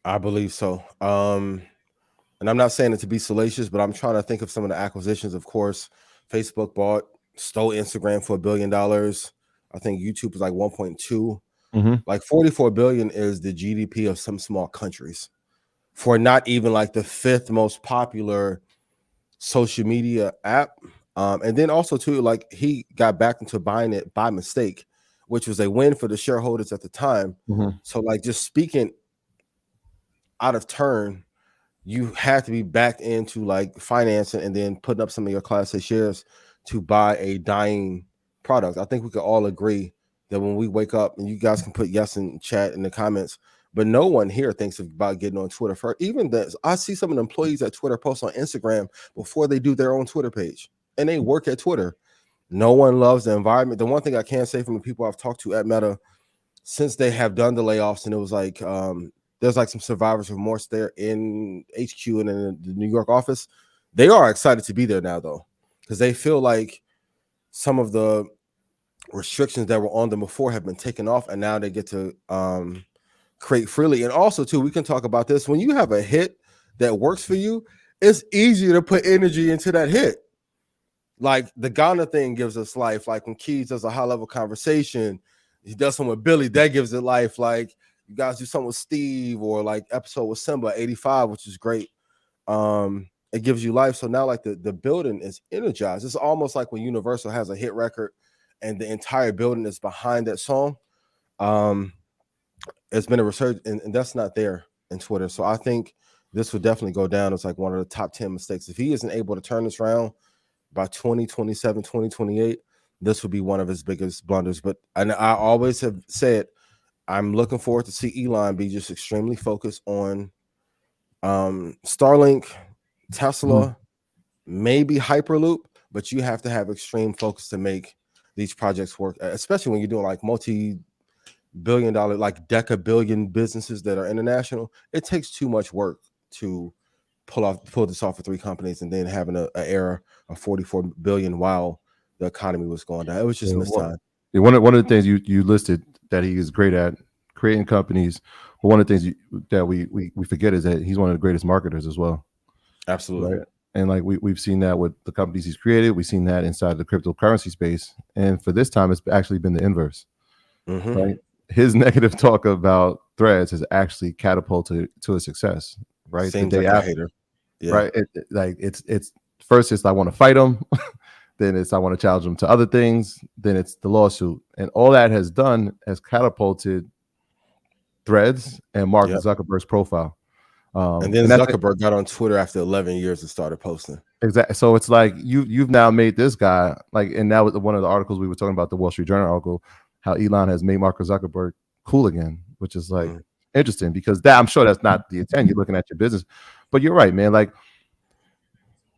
I believe so. And I'm not saying it to be salacious, but I'm trying to think of some of the acquisitions. Of course, Facebook stole Instagram for $1 billion. I think YouTube is like 1.2. Like 44 billion is the GDP of some small countries for not even like the 5th most popular social media app. And then also too, like, he got back into buying it by mistake, which was a win for the shareholders at the time. So like, just speaking out of turn, you have to be backed into like financing and then putting up some of your Class A shares to buy a dying product. I think we could all agree that when we wake up, and you guys can put yes in chat in the comments, but no one here thinks about getting on Twitter. For even that, I see some of the employees at Twitter post on Instagram before they do their own Twitter page, and they work at Twitter. No one loves the environment. The one thing I can say from the people I've talked to at Meta, since they have done the layoffs, and it was like there's like some survivors remorse there in HQ and in the New York office. They are excited to be there now, though, because they feel like some of the restrictions that were on them before have been taken off, and now they get to create freely. And also too, we can talk about this, when you have a hit that works for you, it's easier to put energy into that hit. Like the Ghana thing gives us life. Like when Keys does a high level conversation, he does something with Billy, that gives it life. Like you guys do something with Steve, or like episode with Simba 85, which is great. It gives you life. So now like the building is energized. It's almost like when Universal has a hit record and the entire building is behind that song. It's been a resurgence, and that's not there in Twitter. So I think this would definitely go down as like one of the top 10 mistakes. If he isn't able to turn this around by 2027, 2028, this would be one of his biggest blunders. But and I always have said I'm looking forward to see Elon be just extremely focused on Starlink, Tesla, maybe Hyperloop, but you have to have extreme focus to make these projects work, especially when you're doing like multi-billion-dollar, like deca-billion businesses that are international. It takes too much work to pull this off for 3 companies and then having an era of 44 billion while the economy was going down. It was just mistimed. One of the things you listed that he is great at, creating companies, but one of the things that we forget is that he's one of the greatest marketers as well. Absolutely. Right? And like we've seen that with the companies he's created. We've seen that inside the cryptocurrency space. And for this time, it's actually been the inverse. Right? His negative talk about Threads has actually catapulted to a success. Right? Seems like a hater. Yeah. Right? It's first it's I want to fight him. Then it's I want to challenge him to other things. Then it's the lawsuit. And all that has done has catapulted Threads and Mark Zuckerberg's profile. And then Zuckerberg got on Twitter after 11 years and started posting. Exactly. So it's like you've now made this guy like, and that was one of the articles we were talking about, the Wall Street Journal article, how Elon has made Mark Zuckerberg cool again, which is like interesting because that I'm sure that's not the intent. You're looking at your business, but you're right, man. Like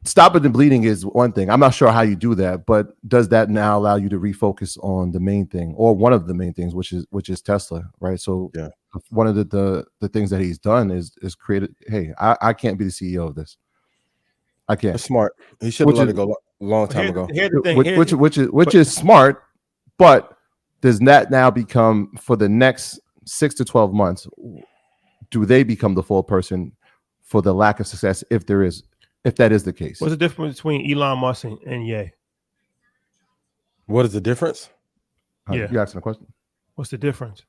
stopping the bleeding is one thing. I'm not sure how you do that, but does that now allow you to refocus on the main thing or one of the main things, which is Tesla, right? So one of the things that he's done is created. Hey, I can't be the CEO of this. I can't. That's smart. He should have let it go a long time ago. Which is smart, but does that now become for the next 6 to 12 months? Do they become the full person for the lack of success if that is the case? What's the difference between Elon Musk and Ye? What is the difference? You asking a question? What's the difference?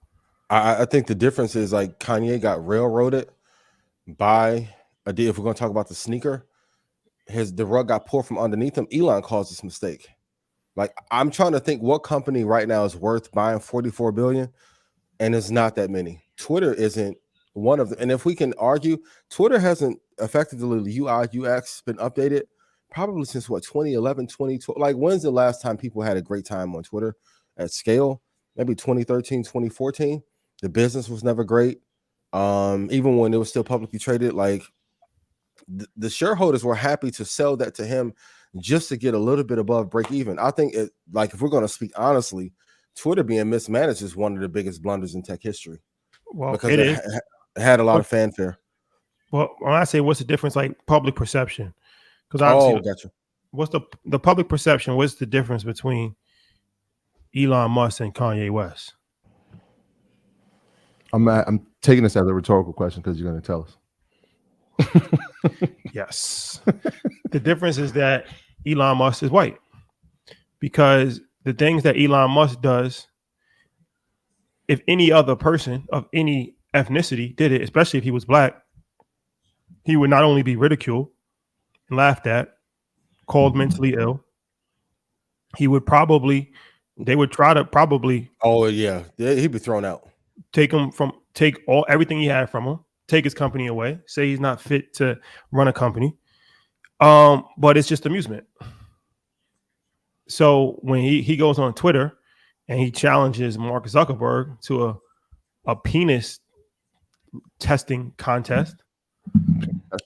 I think the difference is like Kanye got railroaded by a deal. If we're going to talk about the sneaker, the rug got pulled from underneath him. Elon caused this mistake. Like I'm trying to think what company right now is worth buying 44 billion, and it's not that many. Twitter isn't one of them. And if we can argue, Twitter hasn't effectively UI UX been updated probably since 2011, 2012. Like when's the last time people had a great time on Twitter at scale? Maybe 2013, 2014. The business was never great. Even when it was still publicly traded, like the shareholders were happy to sell that to him just to get a little bit above break even. I think like if we're going to speak honestly, Twitter being mismanaged is one of the biggest blunders in tech history. Well, because it had a lot of fanfare. Well, when I say what's the difference, like public perception, because gotcha. What's the public perception? What's the difference between Elon Musk and Kanye West? I'm taking this as a rhetorical question because you're going to tell us. Yes. The difference is that Elon Musk is white, because the things that Elon Musk does, if any other person of any ethnicity did it, especially if he was black, he would not only be ridiculed and laughed at, called mentally ill. They would try to probably. Oh yeah, he'd be thrown out. Take everything he had from him, take his company away, say he's not fit to run a company. But it's just amusement. So when he goes on Twitter and he challenges Mark Zuckerberg to a penis testing contest.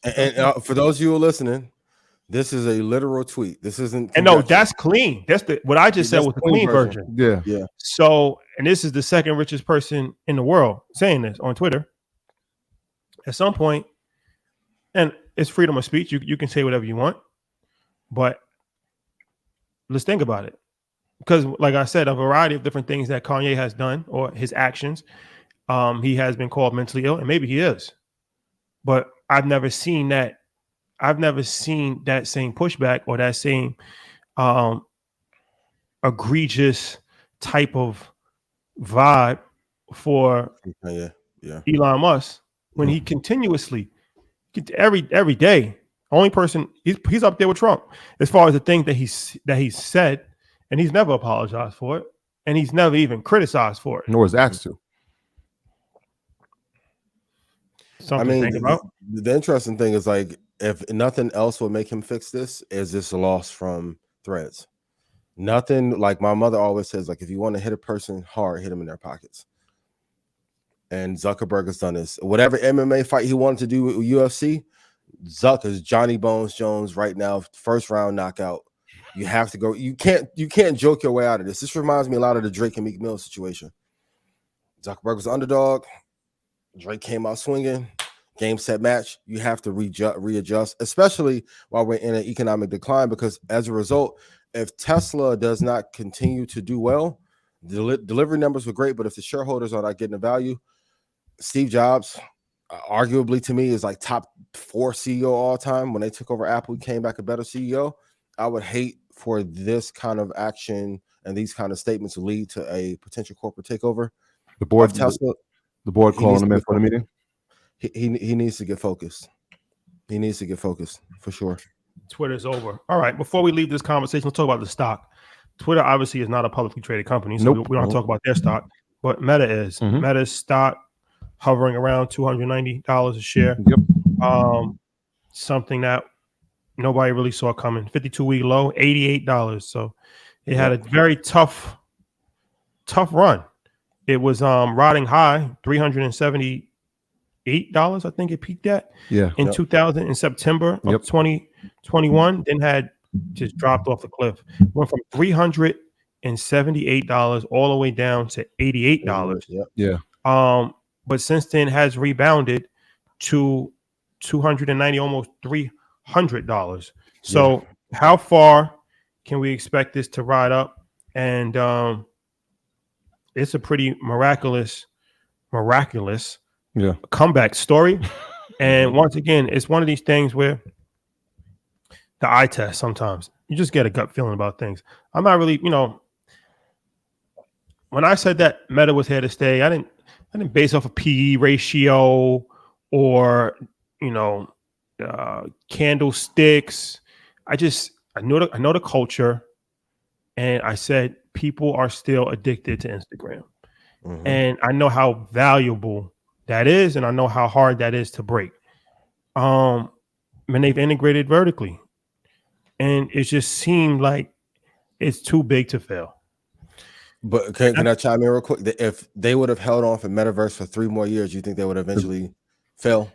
And for those of you who are listening, this is a literal tweet. This isn't. And no, that's clean. That's what I just said was the clean version. Yeah. So, and this is the second richest person in the world saying this on Twitter. At some point, and it's freedom of speech. You can say whatever you want, but let's think about it. Because, like I said, a variety of different things that Kanye has done or his actions, he has been called mentally ill, and maybe he is. But I've never seen that. I've never seen that same pushback or that same egregious type of vibe for Yeah. Elon Musk when he continuously every day, only person he's up there with Trump as far as the things that he's said, and he's never apologized for it, and he's never even criticized for it. Nor is asked to. Something to think about. The interesting thing is, like, if nothing else will make him fix this, is this a loss from Threads. Nothing, like my mother always says, like, if you want to hit a person hard, hit them in their pockets. And Zuckerberg has done this. Whatever MMA fight he wanted to do with UFC, Zuck is Johnny Bones Jones right now, first round knockout. You have to go. You can't joke your way out of this. This reminds me a lot of the Drake and Meek Mill situation. Zuckerberg was the underdog. Drake came out swinging. Game, set, match. You have to readjust, especially while we're in an economic decline, because as a result, if Tesla does not continue to do well, delivery numbers were great, but if the shareholders are not getting the value, Steve Jobs, arguably to me, is like top 4 CEO all time. When they took over Apple, he came back a better CEO. I would hate for this kind of action and these kind of statements to lead to a potential corporate takeover. The board, Tesla, the board calling him in for the meeting. He needs to get focused. He needs to get focused for sure. Twitter's over. All right. Before we leave this conversation, let's talk about the stock. Twitter obviously is not a publicly traded company, so we don't talk about their stock. But Meta is. Meta's stock hovering around $290 a share. Yep. Something that nobody really saw coming. 52-week low, $88. So it had a very tough run. It was riding high, $378, I think it peaked at. In 2000 in September of 2021. Then had just dropped off the cliff. Went from $378 all the way down to $88. But since then has rebounded to $290, almost $300. So how far can we expect this to ride up? And it's a pretty miraculous comeback story. And once again, it's one of these things where the eye test, sometimes you just get a gut feeling about things. I'm not really, when I said that Meta was here to stay, I didn't base off a PE ratio or candlesticks. I know the culture, and I said people are still addicted to Instagram, and I know how valuable that is, and I know how hard that is to break. And they've integrated vertically, and it just seemed like it's too big to fail. But can I chime in real quick? If they would have held on for Metaverse for 3 more years, you think they would eventually fail?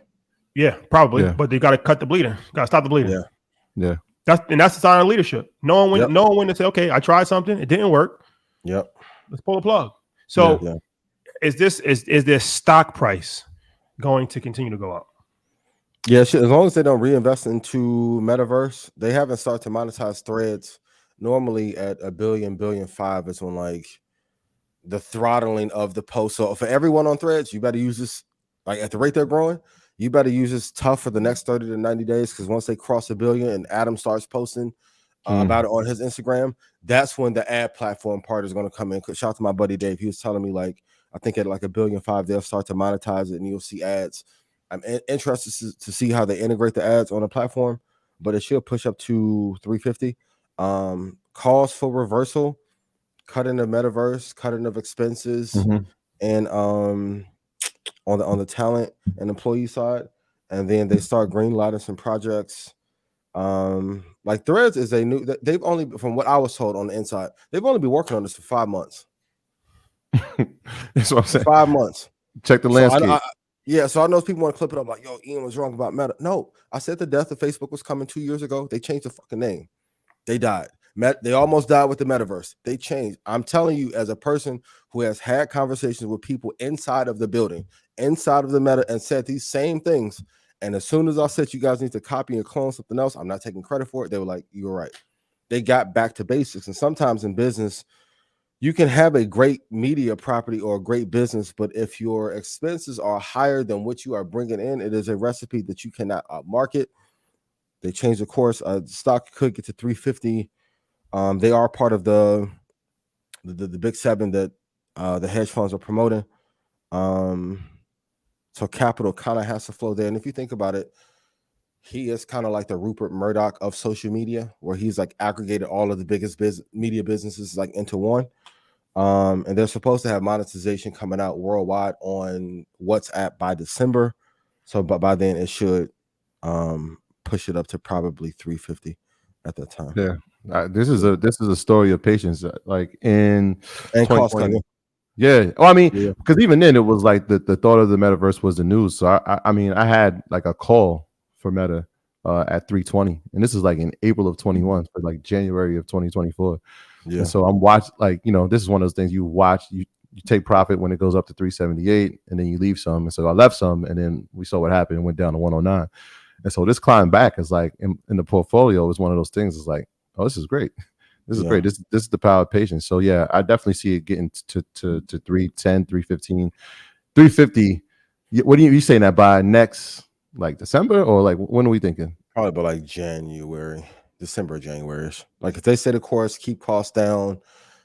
Yeah, probably. Yeah. But they got to cut the bleeding. Got to stop the bleeding. Yeah. That's the sign of leadership. No one when to say, okay, I tried something, it didn't work. Let's pull the plug. So is their stock price going to continue to go up? Yeah, as long as they don't reinvest into Metaverse, they haven't started to monetize Threads. Normally at $1 billion, $1.5 billion is when like the throttling of the post. So for everyone on Threads, you better use this, like at the rate they're growing, you better use this tough for the next 30 to 90 days, because once they cross $1 billion and Adam starts posting about it on his Instagram, that's when the ad platform part is going to come in. Shout out to my buddy Dave. He was telling me, like, I think at like $1.5 billion, they'll start to monetize it and you'll see ads. I'm interested to see how they integrate the ads on the platform, but it should push up to 350. Calls for reversal, cutting of Metaverse, cutting of expenses, and on the talent and employee side, and then they start greenlighting some projects. Like Threads is they've only, from what I was told on the inside, they've only been working on this for 5 months. That's what I'm saying. 5 months. Check the landscape. So I know people want to clip it up like, yo, Ian was wrong about Meta. No, I said the death of Facebook was coming 2 years ago. They changed the fucking name. They died. They almost died with the Metaverse. They changed. I'm telling you, as a person who has had conversations with people inside of the building, inside of the Meta, and said these same things, and as soon as I said you guys need to copy and clone something else, I'm not taking credit for it, they were like, you were right. They got back to basics. And sometimes in business, you can have a great media property or a great business, but if your expenses are higher than what you are bringing in, it is a recipe that you cannot market. They changed the course. The stock could get to 350 They are part of the big seven that the hedge funds are promoting. So capital kind of has to flow there. And if you think about it, he is kind of like the Rupert Murdoch of social media, where he's like aggregated all of the biggest media businesses like into one. And they're supposed to have monetization coming out worldwide on WhatsApp by December. So by then it should push it up to probably 350 at that time. Yeah. This is a story of patience. Like in and cost cutting. Yeah. Well, I mean, because even then it was like the thought of the metaverse was the news. So I mean, I had like a call for Meta at 3:20, and this is like in April of 21 for like January of 2024. Yeah. And so I'm watching, like, you know, this is one of those things you watch, you take profit when it goes up to 378, and then you leave some. And so I left some, and then we saw what happened. It went down to 109. And so this climb back is like in the portfolio is one of those things. It's like, oh, this is great. This is great. This is the power of patience. So yeah, I definitely see it getting to 310, 315, 350. What are you saying that by next, like December, or like when are we thinking? Probably by like December, January-ish. Like if they say the course, keep costs down,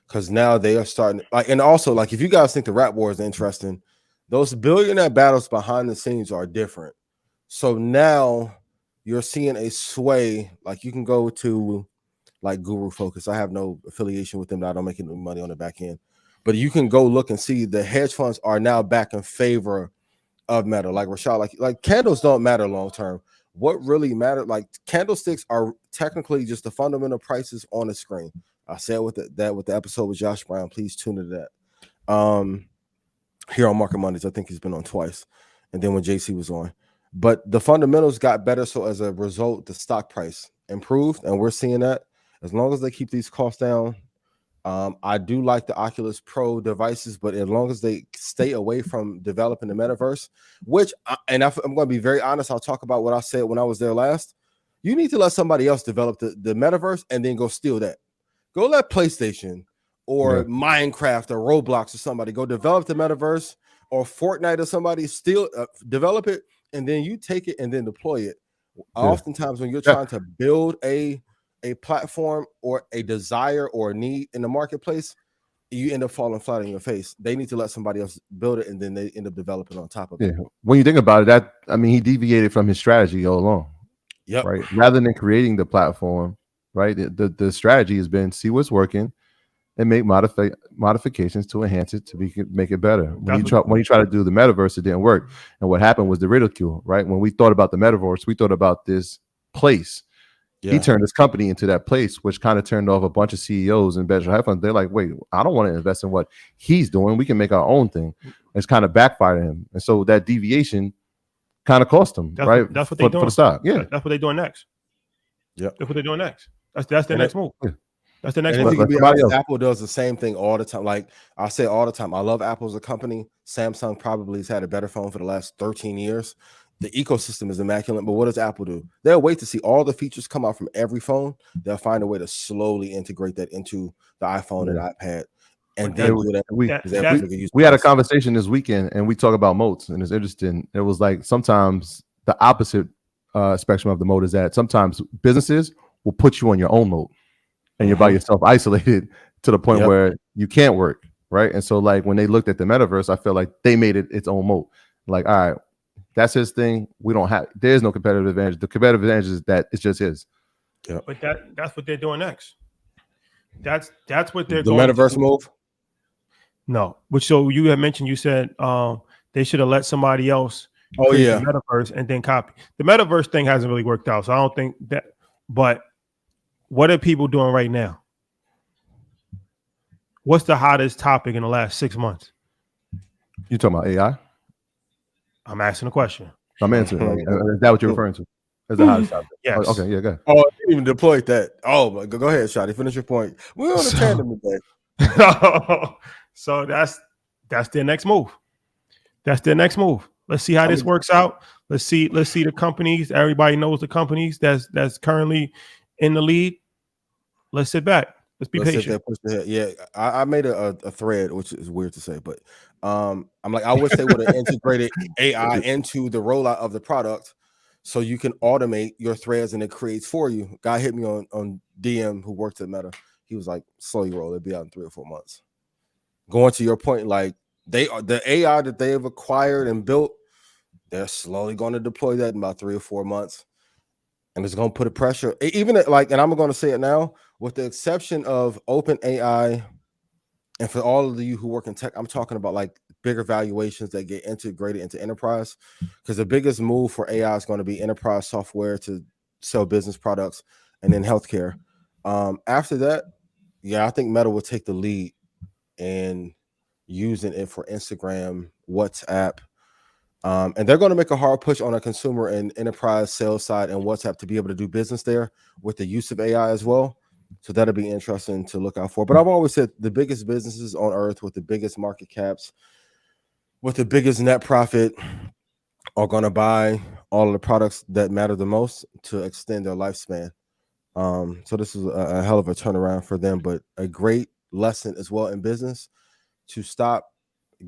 because now they are starting. Like, and also, like, if you guys think the rap war is interesting, those billionaire battles behind the scenes are different. So now you're seeing a sway. Like you can go to like Guru Focus. I have no affiliation with them. I don't make any money on the back end, but you can go look and see the hedge funds are now back in favor of Meta. Like Rashad, like candles don't matter long term. What really matters, like candlesticks are technically just the fundamental prices on the screen. I said with the episode with Josh Brown. Please tune into that. Here on Market Mondays, I think he's been on twice, and then when JC was on. But the fundamentals got better, so as a result, the stock price improved, and we're seeing that. As long as they keep these costs down, I do like the Oculus Pro devices, but as long as they stay away from developing the metaverse, which, I'm going to be very honest, I'll talk about what I said when I was there last. You need to let somebody else develop the metaverse and then go steal that. Go let PlayStation or Minecraft or Roblox or somebody go develop the metaverse, or Fortnite or somebody steal, develop it, and then you take it and then deploy it. Oftentimes when you're trying to build a platform or a desire or a need in the marketplace, you end up falling flat on your face. They need to let somebody else build it, and then they end up developing on top of it. When you think about it, he deviated from his strategy all along. Right. Rather than creating the platform, right? The strategy has been see what's working and make modifications to enhance it to make it better. When you try to do the metaverse, it didn't work. And what happened was the ridicule, right? When we thought about the metaverse, we thought about this place. He turned his company into that place, which kind of turned off a bunch of CEOs and venture hedge funds. They're like, wait, I don't want to invest in what he's doing. We can make our own thing. It's kind of backfired him. And so that deviation kind of cost him, right? That's what they're doing for the stock. Yeah. That's what they're doing next. Yeah. That's what they're doing next. That's the next move. That's the next move. If you be honest, Apple does the same thing all the time. Like I say all the time, I love Apple as a company. Samsung probably has had a better phone for the last 13 years. The ecosystem is immaculate, but what does Apple do? They'll wait to see all the features come out from every phone. They'll find a way to slowly integrate that into the iPhone and iPad. And then we had a conversation this weekend, and we talk about moats, and it's interesting. It was like sometimes the opposite spectrum of the moat is that sometimes businesses will put you on your own moat, and you're by yourself, isolated to the point where you can't work, right? And so, like when they looked at the metaverse, I felt like they made it its own moat. Like, all right, that's his thing. We don't have. There's no competitive advantage. The competitive advantage is that it's just his. Yeah, but that's what they're doing next. That's what they're the going metaverse to move. No, which so you had mentioned. You said they should have let somebody else. The metaverse and then copy. The metaverse thing hasn't really worked out, so I don't think that. But what are people doing right now? What's the hottest topic in the last 6 months? You talking about AI? I'm asking a question. I'm answering. Is that what you're referring to? As the hottest topic? Yes. Oh, okay. Yeah. Go ahead. Oh, I didn't even deployed that. Oh, go ahead, Shotty. Finish your point. We're on a tandem today. So that's their next move. That's their next move. Let's see how this works out. Let's see the companies. Everybody knows the companies that's currently in the lead. Let's sit back. Let's be patient. Yeah, I made a thread, which is weird to say, but I'm like, I wish they would have integrated AI into the rollout of the product, so you can automate your threads and it creates for you. Guy hit me on DM who works at Meta. He was like, slowly roll. It'll be out in 3 or 4 months. Going to your point, like they are the AI that they have acquired and built, they're slowly going to deploy that in about 3 or 4 months. And it's going to put a pressure, even like, and I'm going to say it now, with the exception of open AI. And for all of you who work in tech, I'm talking about like bigger valuations that get integrated into enterprise, because the biggest move for AI is going to be enterprise software to sell business products, and then healthcare. After that, yeah, I think Meta will take the lead in using it for Instagram, WhatsApp. And they're going to make a hard push on a consumer and enterprise sales side and WhatsApp to be able to do business there with the use of AI as well. So that'll be interesting to look out for. But I've always said the biggest businesses on earth with the biggest market caps, with the biggest net profit, are going to buy all of the products that matter the most to extend their lifespan. So this is a hell of a turnaround for them, but a great lesson as well in business to stop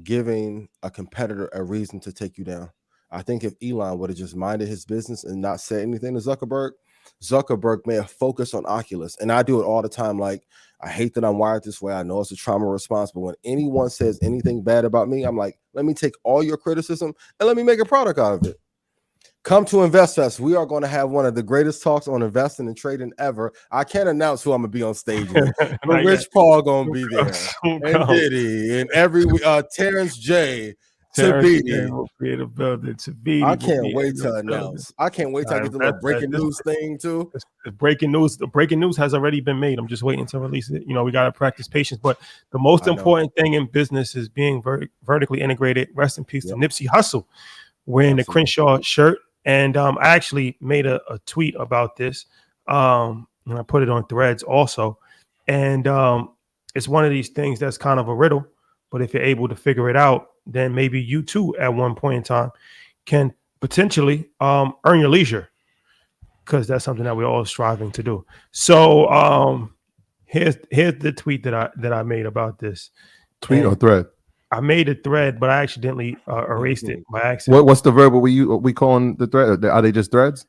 giving a competitor a reason to take you down. I think if Elon would have just minded his business and not said anything to Zuckerberg may have focused on Oculus. And I do it all the time. Like, I hate that I'm wired this way. I know it's a trauma response, but when anyone says anything bad about me, I'm like, let me take all your criticism and let me make a product out of it. Come to InvestFest. We are going to have one of the greatest talks on investing and trading ever. I can't announce who I'm going to be on stage with, but Rich Paul going to be there, and Diddy, and every Terrence J. Tabidi will be in the building. Tabidi, I can't wait to announce. I can't wait to get the little breaking news thing too. The breaking news has already been made. I'm just waiting to release it. You know, we got to practice patience. But the most important thing in business is being vertically integrated. Rest in peace to Nipsey Hussle wearing the Crenshaw shirt. And I actually made a tweet about this. And I put it on Threads also. And it's one of these things that's kind of a riddle. But if you're able to figure it out, then maybe you too, at one point in time, can potentially earn your leisure, because that's something that we're all striving to do. So here's the tweet that I made about this. Tweet or thread? I made a thread, but I accidentally erased it by accident. What's the verb we calling the thread? Are they just threads?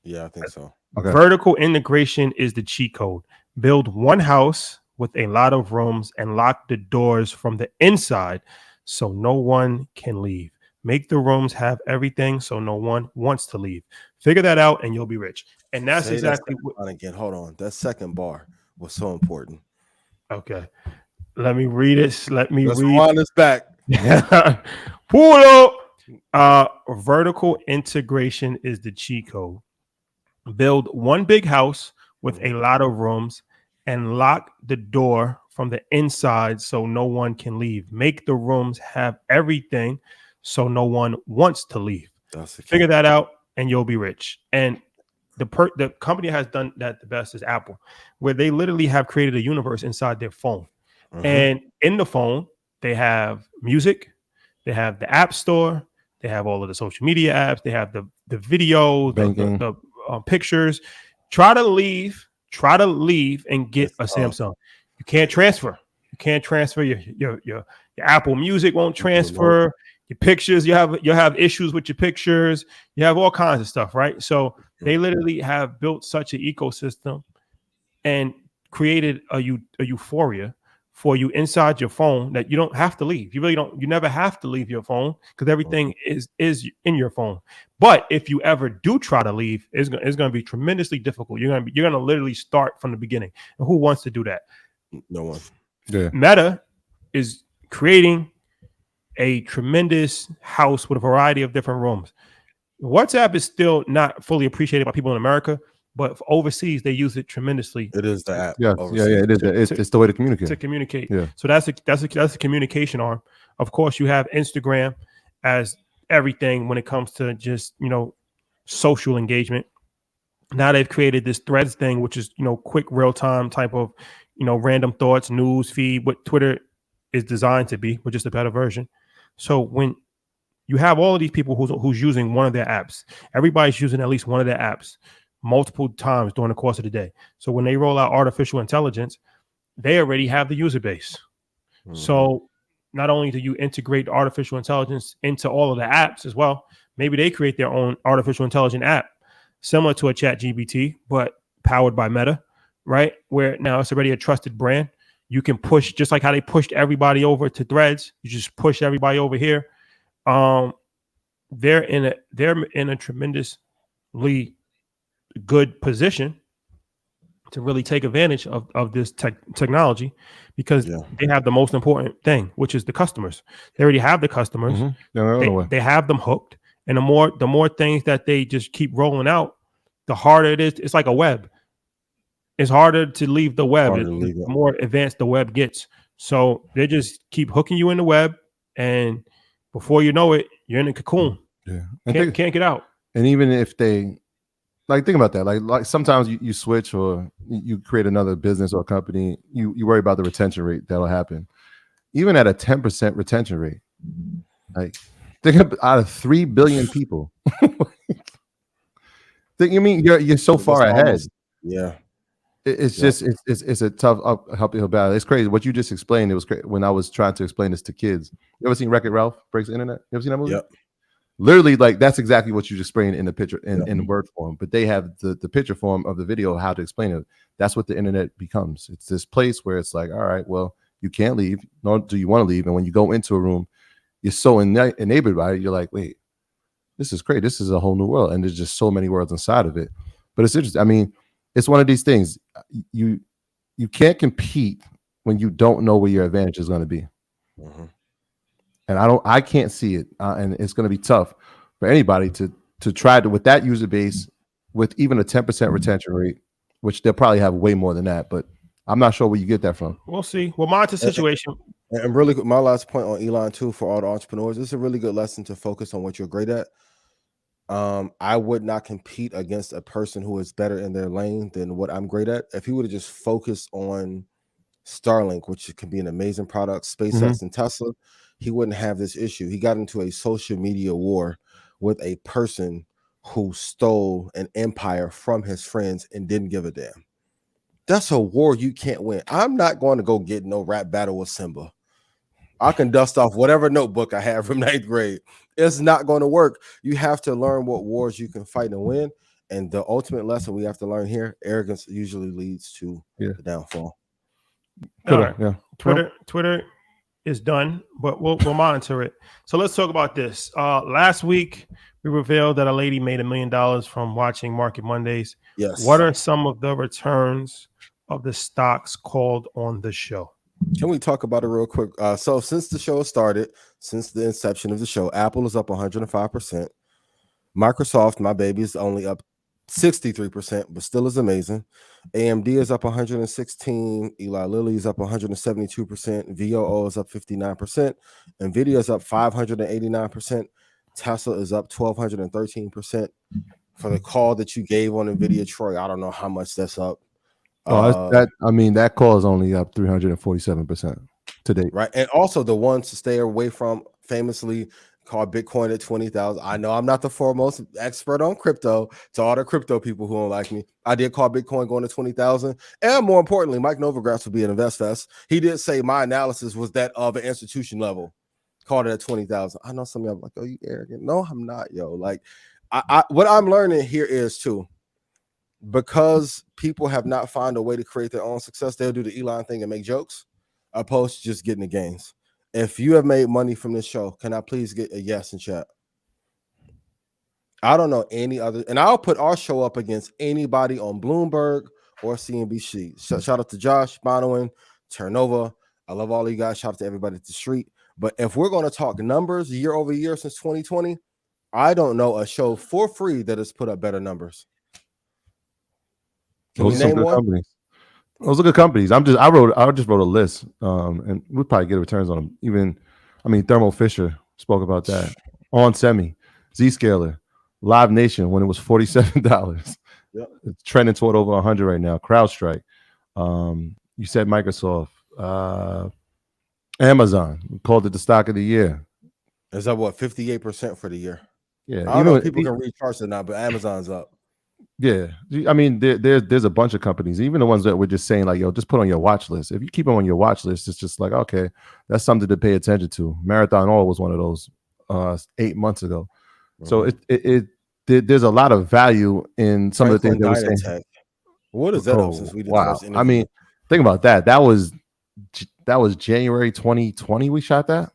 Yeah, I think so. Okay. Vertical integration is the cheat code. Build one house with a lot of rooms and lock the doors from the inside so no one can leave. Make the rooms have everything so no one wants to leave. Figure that out and you'll be rich. And that's exactly what. Again, hold on. That second bar was so important. Okay. Let me read it. Let's rewind this back. Pull up. Vertical integration is the cheat code. Build one big house with a lot of rooms and lock the door from the inside so no one can leave. Make the rooms have everything so no one wants to leave. Figure that out and you'll be rich. And the company has done that the best is Apple, where they literally have created a universe inside their phone. And in the phone, they have music, they have the app store, they have all of the social media apps, they have the video, the pictures. Try to leave and get a Samsung. You can't transfer. Your Apple Music won't transfer. Your pictures, you have issues with your pictures. You have all kinds of stuff, right? So they literally have built such an ecosystem and created a euphoria for you inside your phone that you don't have to leave. You never have to leave your phone because everything is in your phone. But if you ever do try to leave, it's going to be tremendously difficult. You're going to literally start from the beginning. And who wants to do that? No one. Yeah. Meta is creating a tremendous house with a variety of different rooms. WhatsApp is still not fully appreciated by people in America, but overseas they use it tremendously. It is the app. Yeah, it is. It's the way to communicate. Yeah. So that's a communication arm. Of course, you have Instagram as everything when it comes to just social engagement. Now they've created this Threads thing, which is quick real time type of random thoughts, news feed. What Twitter is designed to be, but just a better version. So when you have all of these people who's using one of their apps, everybody's using at least one of their apps multiple times during the course of the day. So when they roll out artificial intelligence, they already have the user base. So not only do you integrate artificial intelligence into all of the apps as well, maybe they create their own artificial intelligence app similar to a ChatGPT, but powered by Meta, right? Where now it's already a trusted brand. You can push just like how they pushed everybody over to Threads. You just push everybody over here. They're in a tremendously good position to really take advantage of this technology, because they have the most important thing, which is the customers. They already have the customers. They have them hooked. And the more things that they just keep rolling out, the harder it is. It's like a web. It's harder to leave the web. The more advanced the web gets. So they just keep hooking you in the web, and before you know it, you're in a cocoon. Yeah, can't get out. And even if they think about that, like sometimes you switch or you create another business or company, you worry about the retention rate that'll happen. Even at a 10% retention rate, like think out of 3 billion people. You mean you're so far ahead. Yeah. It's just it's a tough uphill battle. It's crazy what you just explained. It was crazy when I was trying to explain this to kids. You ever seen Wreck-It Ralph Breaks the Internet? You ever seen that movie? Yep. Literally, like that's exactly what you just explained in the picture in word form. But they have the picture form of the video, how to explain it. That's what the internet becomes. It's this place where it's like, all right, well, you can't leave, nor do you want to leave. And when you go into a room, you're so enabled by it. You're like, wait, this is great. This is a whole new world, and there's just so many worlds inside of it. But it's interesting. I mean, it's one of these things. You can't compete when you don't know where your advantage is going to be. Mm-hmm. And I can't see it, and it's going to be tough for anybody to try to, with that user base, with even a 10% retention rate, which they'll probably have way more than that. But I'm not sure where you get that from. We'll see. Well, monitor situation. And really, my last point on Elon too, for all the entrepreneurs, it's a really good lesson to focus on what you're great at. I would not compete against a person who is better in their lane than what I'm great at. If he would have just focused on Starlink, which can be an amazing product, SpaceX and Tesla, he wouldn't have this issue. He got into a social media war with a person who stole an empire from his friends and didn't give a damn. That's a war you can't win. I'm not going to go get no rap battle with Simba. I can dust off whatever notebook I have from 9th grade. It's not going to work. You have to learn what wars you can fight and win. And the ultimate lesson we have to learn here, arrogance usually leads to the downfall. Twitter is done, but we'll monitor it. So let's talk about this. Last week, we revealed that a lady made $1 million from watching Market Mondays. Yes. What are some of the returns of the stocks called on the show? Can we talk about it real quick? So since the show started, since the inception of the show, Apple is up 105%. Microsoft, my baby, is only up 63%, but still is amazing. AMD is up 116. Eli Lilly is up 172%. VOO is up 59%. NVIDIA is up 589%. Tesla is up 1,213%. For the call that you gave on NVIDIA, Troy, I don't know how much that's up. That call is only up 347% to date. Right. And also the ones to stay away from, famously called Bitcoin at 20,000. I know I'm not the foremost expert on crypto. To all the crypto people who don't like me, I did call Bitcoin going to 20,000. And more importantly, Mike Novogratz will be at InvestFest. He did say my analysis was that of an institution level. Called it at 20,000. I know some of y'all are like, oh, you arrogant. No, I'm not, yo. Like, I what I'm learning here is too, because people have not found a way to create their own success, they'll do the Elon thing and make jokes, opposed to just getting the gains. If you have made money from this show, can I please get a yes in chat? I don't know any other, and I'll put our show up against anybody on Bloomberg or CNBC. Shout out to Josh, Bonowin, Turnova. I love all of you guys. Shout out to everybody at the street. But if we're going to talk numbers year over year since 2020, I don't know a show for free that has put up better numbers. Those are some good companies. Those are good companies. I just wrote a list, and we'll probably get returns on them. Even, Thermo Fisher spoke about that. On Semi, Zscaler, Live Nation when it was $47. Yep. It's trending toward over 100 right now. CrowdStrike. You said Microsoft, Amazon. We called it the stock of the year. Is that what 58% for the year? Yeah, I don't know if people can read charts or not, but Amazon's up. Yeah, there's a bunch of companies, even the ones that we're just saying like, yo, just put on your watch list. If you keep them on your watch list, it's just like, okay, that's something to pay attention to. Marathon Oil was one of those 8 months ago. Mm-hmm. So there's a lot of value in some of the things that we're saying. What is that up since we did the Wow. last interview? I mean, think about that. That was January 2020 we shot that,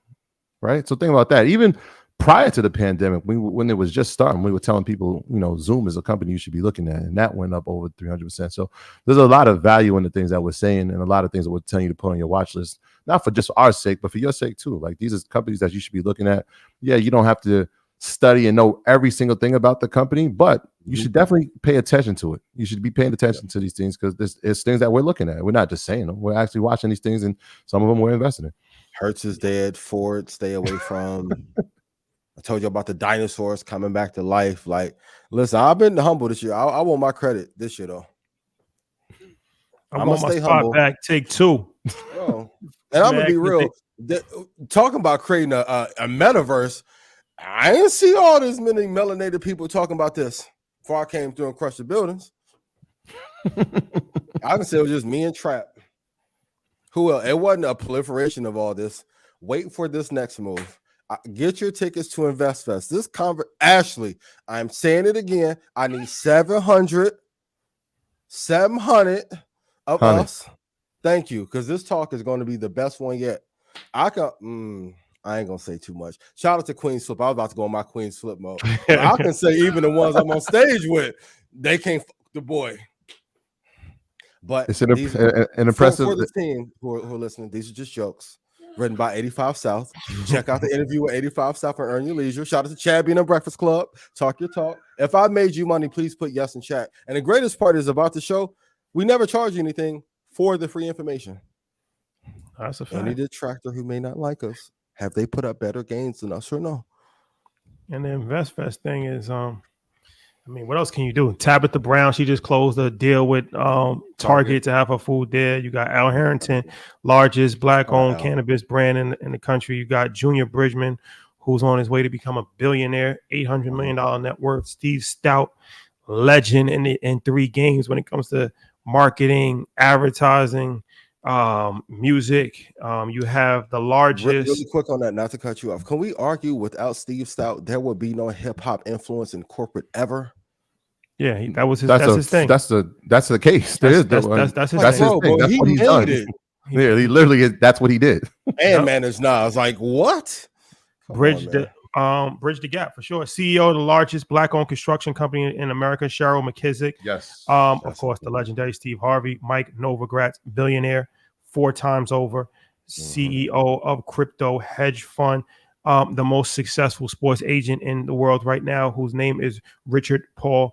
right? So think about that. Even prior to the pandemic, when it was just starting, we were telling people, Zoom is a company you should be looking at, and that went up over 300%. So there's a lot of value in the things that we're saying, and a lot of things that we're telling you to put on your watch list, not for just our sake, but for your sake too. Like, these are companies that you should be looking at. Yeah, you don't have to study and know every single thing about the company, but you should definitely pay attention to it. You should be paying attention to these things, because it's things that we're looking at. We're not just saying them. We're actually watching these things, and some of them we're investing in. Hertz is dead. Ford, stay away from. I told you about the dinosaurs coming back to life. Like, listen, I've been humble this year. I want my credit this year, though. I'm gonna stay humble. Back, take two. Bro. And I'm gonna be real. Talking about creating a metaverse, I didn't see all this many melanated people talking about this before I came through and crushed the buildings. I can say it was just me and Trap. Who else? It wasn't a proliferation of all this. Wait for this next move. Get your tickets to InvestFest. This Ashley, I'm saying it again. I need 700 of us. Thank you, because this talk is going to be the best one yet. I ain't gonna say too much. Shout out to Queen's Flip. I was about to go on my Queen's Flip mode. I can say even the ones I'm on stage with, they can't fuck the boy. But it's an impressive for the team who are listening. These are just jokes written by 85 South. Check out the interview with 85 South and earn your leisure. Shout out to Chad being a Breakfast Club. Talk your talk. If I made you money, please put yes in chat. And the greatest part is about the show, we never charge you anything for the free information. That's a fact. Any detractor who may not like us, have they put up better gains than us or no? And the InvestFest thing is, what else can you do? Tabitha Brown, she just closed a deal with Target to have her food there. You got Al Harrington, largest black-owned cannabis brand in the country. You got Junior Bridgman, who's on his way to become a billionaire, $800 million net worth. Steve Stout, legend in 3 games when it comes to marketing, advertising, music. You have the largest. Really quick on that, not to cut you off. Can we argue without Steve Stout, there would be no hip-hop influence in corporate ever? Yeah, that was his. That's his thing. That's the case. That's his thing. That's what he's done. Yeah, he literally is. That's what he did. And managed now. I was like, what? Bridge the gap for sure. CEO of the largest black-owned construction company in America, Cheryl McKissick. Yes. Of course, the legendary Steve Harvey, Mike Novogratz, billionaire 4 times over, CEO of crypto hedge fund, the most successful sports agent in the world right now, whose name is Richard Paul.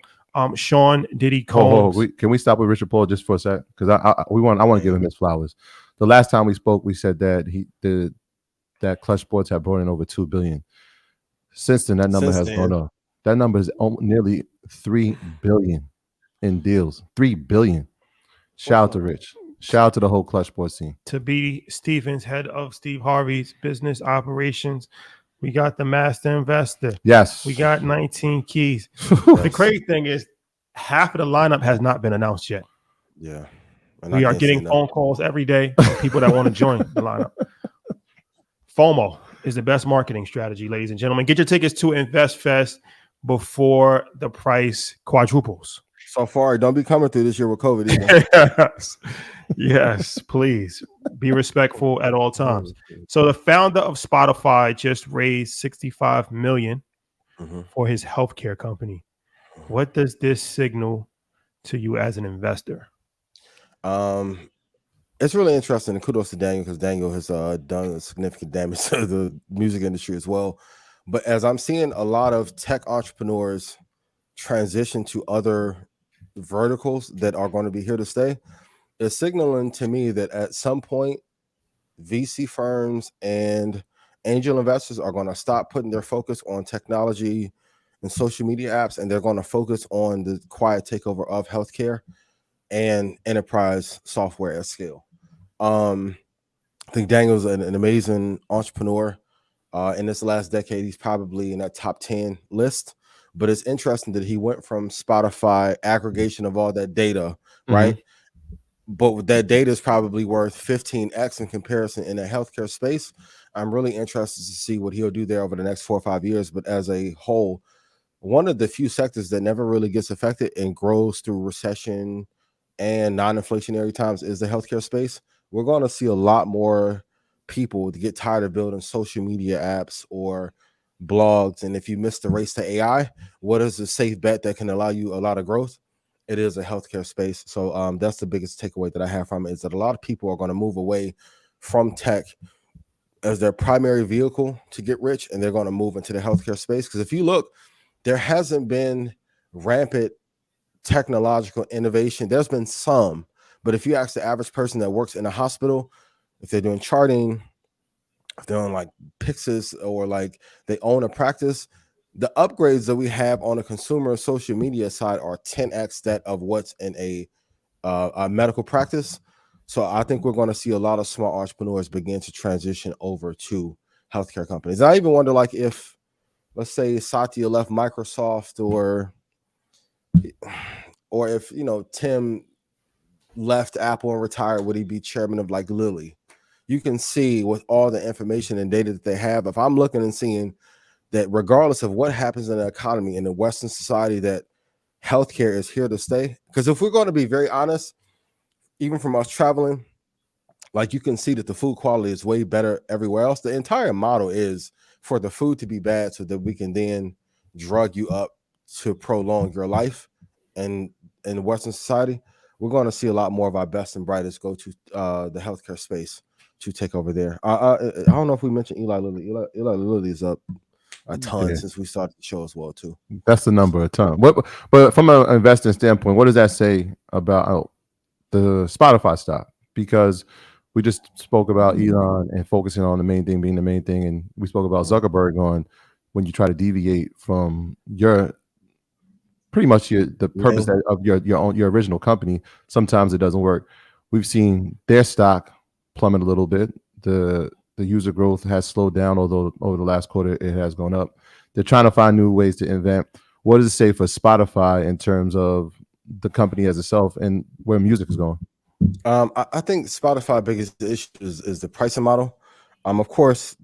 Sean Diddy Combs. Can we stop with Richard Paul just for a sec? Because I want to give him his flowers. The last time we spoke, we said that that Clutch Sports had brought in over $2 billion. Since then, that number has gone up. That number is nearly $3 billion in deals. $3 billion. Shout out to Rich. Shout out to the whole Clutch Sports team. To be Stevens, head of Steve Harvey's business operations. We got the master investor. Yes. We got 19 keys. The crazy thing is half of the lineup has not been announced yet. Yeah. We are getting phone calls every day from people that want to join the lineup. FOMO is the best marketing strategy, ladies and gentlemen. Get your tickets to InvestFest before the price quadruples. So far, don't be coming through this year with COVID either. Yes, please be respectful at all times. So the founder of Spotify just raised $65 million for his healthcare company. What does this signal to you as an investor? It's really interesting, and kudos to Daniel, because Daniel has done significant damage to the music industry as well. But as I'm seeing a lot of tech entrepreneurs transition to other verticals that are going to be here to stay, it's signaling to me that at some point VC firms and angel investors are going to stop putting their focus on technology and social media apps, and they're going to focus on the quiet takeover of healthcare and enterprise software at scale. I think Daniel's an amazing entrepreneur. In this last decade, he's probably in that top 10 list. But it's interesting that he went from Spotify aggregation of all that data, right? But that data is probably worth 15x in comparison in the healthcare space. I'm really interested to see what he'll do there over the next 4 or 5 years. But as a whole, one of the few sectors that never really gets affected and grows through recession and non-inflationary times is the healthcare space. We're going to see a lot more people to get tired of building social media apps or blogs. And if you miss the race to AI, what is a safe bet that can allow you a lot of growth? It is a healthcare space. So that's the biggest takeaway that I have from it, is that a lot of people are going to move away from tech as their primary vehicle to get rich, and they're going to move into the healthcare space. Because if you look, there hasn't been rampant technological innovation. There's been some, but if you ask the average person that works in a hospital, if they're doing charting, if they're on like Pixis, or like they own a practice, the upgrades that we have on the consumer social media side are 10x that of what's in a medical practice. So I think we're going to see a lot of small entrepreneurs begin to transition over to healthcare companies. I even wonder, like, if, let's say, Satya left Microsoft, or if, you know, Tim left Apple and retired, would he be chairman of like Lilly? You can see with all the information and data that they have, if I'm looking and seeing that regardless of what happens in the economy in the Western society, that healthcare is here to stay. Because if we're going to be very honest, even from us traveling, like, you can see that the food quality is way better everywhere else. The entire model is for the food to be bad so that we can then drug you up to prolong your life. And in Western society, we're going to see a lot more of our best and brightest go to the healthcare space to take over there. I don't know if we mentioned Eli Lilly. Eli Lilly is up a ton since we started the show as well too. That's the number, a ton. But from an investing standpoint, what does that say about the Spotify stock? Because we just spoke about Elon and focusing on the main thing being the main thing, and we spoke about Zuckerberg on when you try to deviate from your pretty much the purpose of your original company. Sometimes it doesn't work. We've seen their stock plummet a little bit. The user growth has slowed down, although over the last quarter it has gone up. They're trying to find new ways to invent. What does it say for Spotify in terms of the company as itself and where music is going? I think Spotify biggest issue is the pricing model. Of course,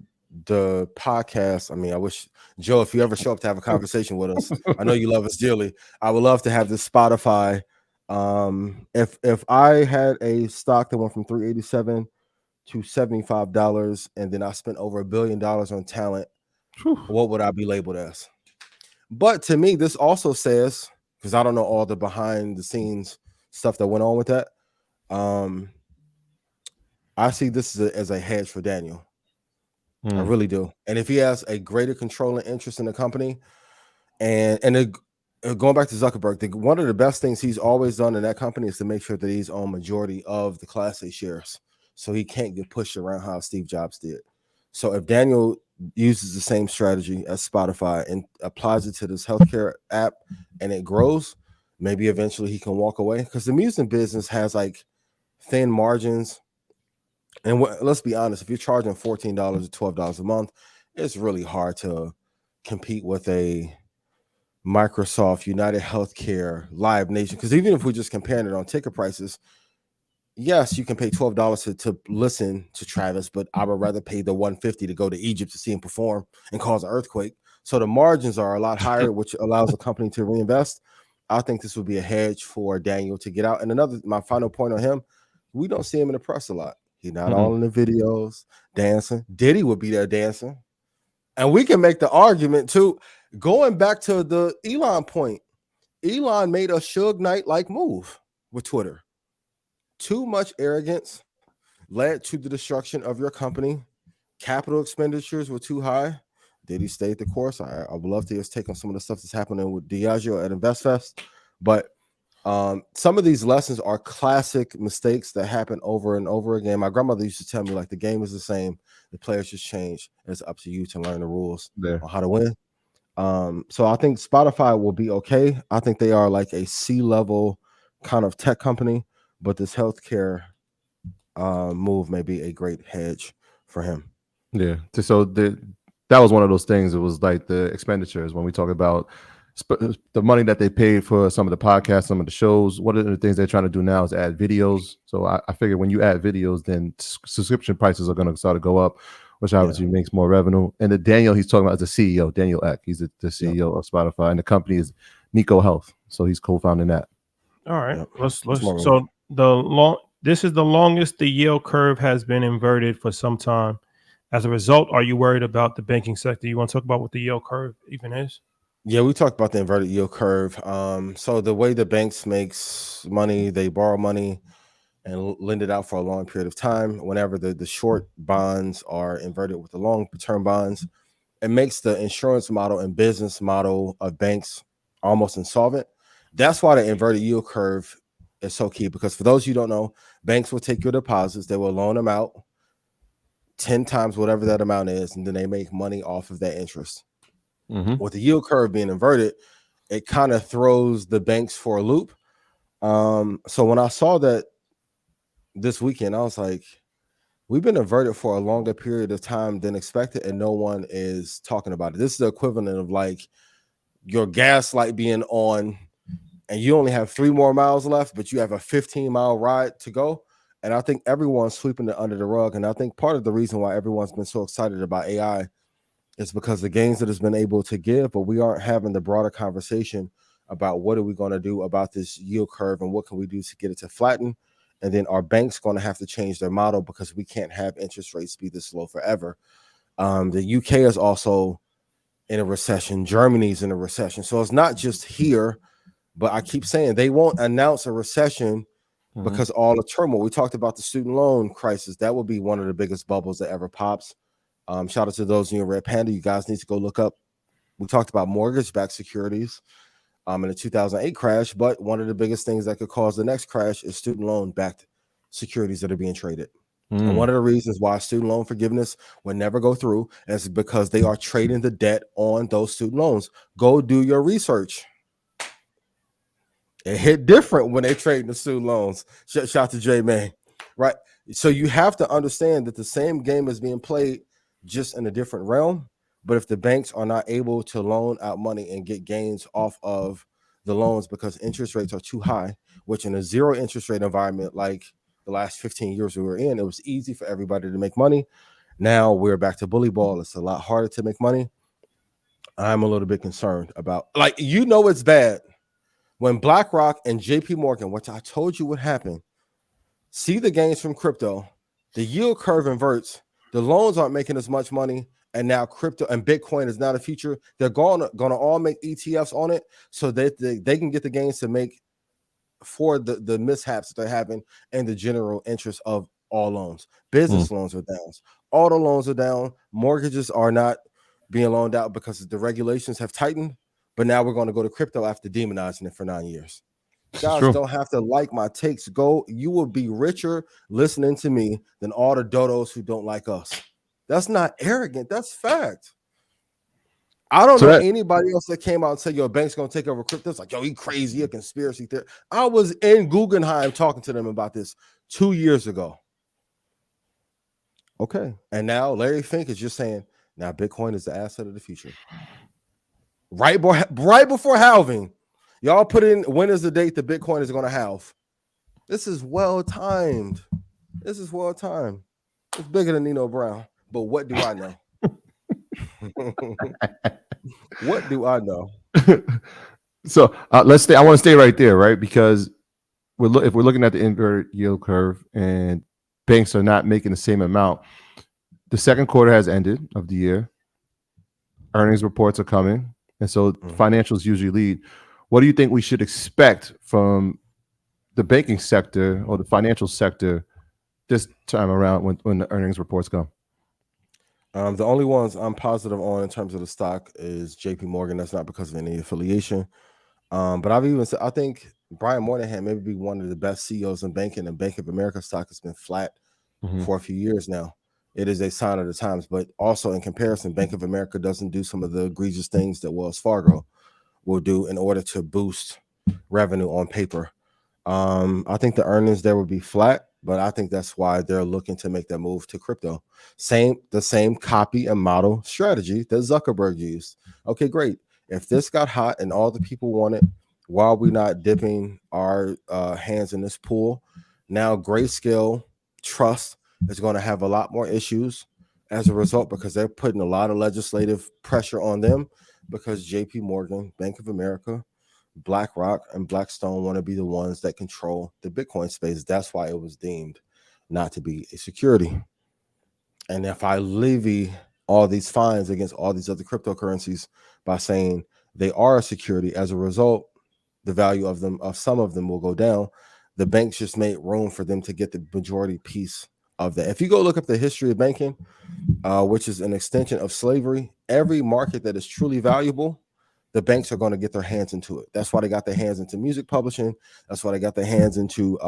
the podcast. I mean, I wish, Joe, if you ever show up to have a conversation with us, I know you love us dearly. I would love to have this Spotify. If I had a stock that went from $387 to $75, and then I spent over $1 billion on talent, what would I be labeled as? But to me, this also says, because I don't know all the behind the scenes stuff that went on with that, I see this as a hedge for Daniel. I really do. And if he has a greater controlling interest in the company, and going back to Zuckerberg, one of the best things he's always done in that company is to make sure that he's on majority of the Class A shares, so he can't get pushed around how Steve Jobs did. So if Daniel uses the same strategy as Spotify and applies it to this healthcare app and it grows, maybe eventually he can walk away, because the music business has like thin margins. And let's be honest, if you're charging $14 or $12 a month, it's really hard to compete with a Microsoft, United Healthcare, Live Nation. Because even if we're just comparing it on ticket prices, yes, you can pay $12 to listen to Travis, but I would rather pay the $150 to go to Egypt to see him perform and cause an earthquake. So the margins are a lot higher, which allows the company to reinvest. I think this would be a hedge for Daniel to get out. And my final point on him, we don't see him in the press a lot. He's not all in the videos dancing. Diddy would be there dancing. And we can make the argument too, going back to the Elon point. Elon made a Suge Knight-like move with Twitter. Too much arrogance led to the destruction of your company. Capital expenditures were too high. Did he stay the course? I would love to just take on some of the stuff that's happening with Diageo at InvestFest. But some of these lessons are classic mistakes that happen over and over again. My grandmother used to tell me, like, the game is the same, the players just change. It's up to you to learn the rules on how to win. So I think Spotify will be okay. I think they are like a C-level kind of tech company, but this healthcare move may be a great hedge for him. Yeah. So that was one of those things. It was like the expenditures when we talk about the money that they paid for some of the podcasts, some of the shows. One of the things they're trying to do now is add videos. So I figure when you add videos, then subscription prices are going to start to go up, which obviously makes more revenue. And the Daniel he's talking about is the CEO, Daniel Ek. He's the CEO of Spotify, and the company is Nico Health. So he's co-founding that. All right. Yep. Let's It's more so this is the longest the yield curve has been inverted for some time. As a result, are you worried about the banking sector? You want to talk about what the yield curve even is? Yeah, we talked about the inverted yield curve. So the way the banks makes money, they borrow money and lend it out for a long period of time. Whenever the short bonds are inverted with the long term bonds, it makes the insurance model and business model of banks almost insolvent. That's why the inverted yield curve is so key, because for those you don't know, banks will take your deposits, they will loan them out 10 times whatever that amount is, and then they make money off of that interest. With the yield curve being inverted, it kind of throws the banks for a loop. So when I saw that this weekend, I was like, we've been inverted for a longer period of time than expected, and no one is talking about it. This is the equivalent of like your gas light being on and you only have 3 more miles left, but you have a 15-mile ride to go. And I think everyone's sweeping it under the rug. And I think part of the reason why everyone's been so excited about AI is because the gains that it's been able to give, but we aren't having the broader conversation about what are we going to do about this yield curve and what can we do to get it to flatten. And then our banks going to have to change their model, because we can't have interest rates be this low forever. The UK is also in a recession. Germany's in a recession. So it's not just here, but I keep saying they won't announce a recession because all the turmoil. We talked about the student loan crisis. That will be one of the biggest bubbles that ever pops. Shout out to those in your Red Panda. You guys need to go look up. We talked about mortgage-backed securities in the 2008 crash, but one of the biggest things that could cause the next crash is student loan-backed securities that are being traded. And one of the reasons why student loan forgiveness will never go through is because they are trading the debt on those student loans. Go do your research. It hit different when they trade the student loans. Shout out to J Man, right? So you have to understand that the same game is being played, just in a different realm. But if the banks are not able to loan out money and get gains off of the loans because interest rates are too high, which in a zero interest rate environment like the last 15 years we were in, it was easy for everybody to make money. Now we're back to bully ball. It's a lot harder to make money. I'm a little bit concerned about, like, it's bad when BlackRock and JP Morgan, which I told you would happen, see the gains from crypto, the yield curve inverts, the loans aren't making as much money, and now crypto and Bitcoin is not a future. They're going to all make ETFs on it so that they can get the gains to make for the mishaps that they're having and the general interest of all loans. Business loans are down. Auto loans are down. Mortgages are not being loaned out because the regulations have tightened. But now we're going to go to crypto after demonizing it for 9 years. Guys don't have to like my takes. You will be richer listening to me than all the dodos who don't like us. That's not arrogant. That's fact. I don't know anybody else that came out and said, your bank's going to take over crypto. It's like, yo, he crazy, a conspiracy theory. I was in Guggenheim talking to them about this 2 years ago. Okay. And now Larry Fink is just saying, now Bitcoin is the asset of the future. Right before halving, y'all put in, when is the date that Bitcoin is going to halve? This is well timed. It's bigger than Nino Brown. But what do I know? What do I know? So let's stay. I want to stay right there, right? Because if we're looking at the inverted yield curve and banks are not making the same amount, the second quarter has ended of the year. Earnings reports are coming. And so financials usually lead. What do you think we should expect from the banking sector or the financial sector this time around when the earnings reports come? The only ones I'm positive on in terms of the stock is JP Morgan. That's not because of any affiliation. But I've even said, I think Brian Moynihan may be one of the best CEOs in banking, and Bank of America stock has been flat for a few years now. It is a sign of the times, but also in comparison, Bank of America doesn't do some of the egregious things that Wells Fargo will do in order to boost revenue on paper. I think the earnings there will be flat, but I think that's why they're looking to make that move to crypto. The same copy and model strategy that Zuckerberg used. Okay, great. If this got hot and all the people want it, why are we not dipping our hands in this pool? Now, Grayscale Trust is going to have a lot more issues as a result, because they're putting a lot of legislative pressure on them, because JP Morgan, Bank of America, BlackRock and Blackstone want to be the ones that control the Bitcoin space. That's why it was deemed not to be a security. And if I levy all these fines against all these other cryptocurrencies by saying they are a security, as a result, the value of them, of some of them, will go down. The banks just made room for them to get the majority piece of that. If you go look up the history of banking, which is an extension of slavery, every market that is truly valuable, the banks are going to get their hands into it. That's why they got their hands into music publishing. That's why they got their hands into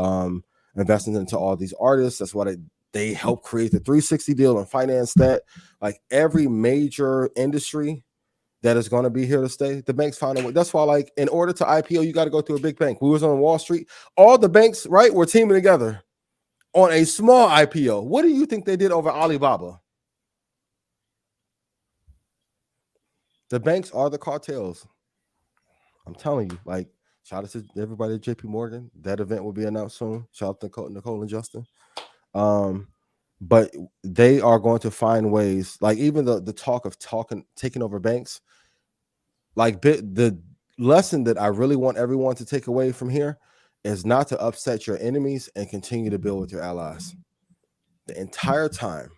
investing into all these artists. That's why they helped create the 360 deal and finance that. Like every major industry that is going to be here to stay, the banks find a way. That's why, like, in order to IPO, you got to go through a big bank. We was on Wall Street. All the banks, right, were teaming together on a small IPO. What do you think they did over Alibaba? The banks are the cartels. I'm telling you, like, shout out to everybody at JP Morgan. That event will be announced soon. Shout out to Nicole and Justin. But they are going to find ways, like even the talk of taking over banks, like the lesson that I really want everyone to take away from here is not to upset your enemies and continue to build with your allies. The entire time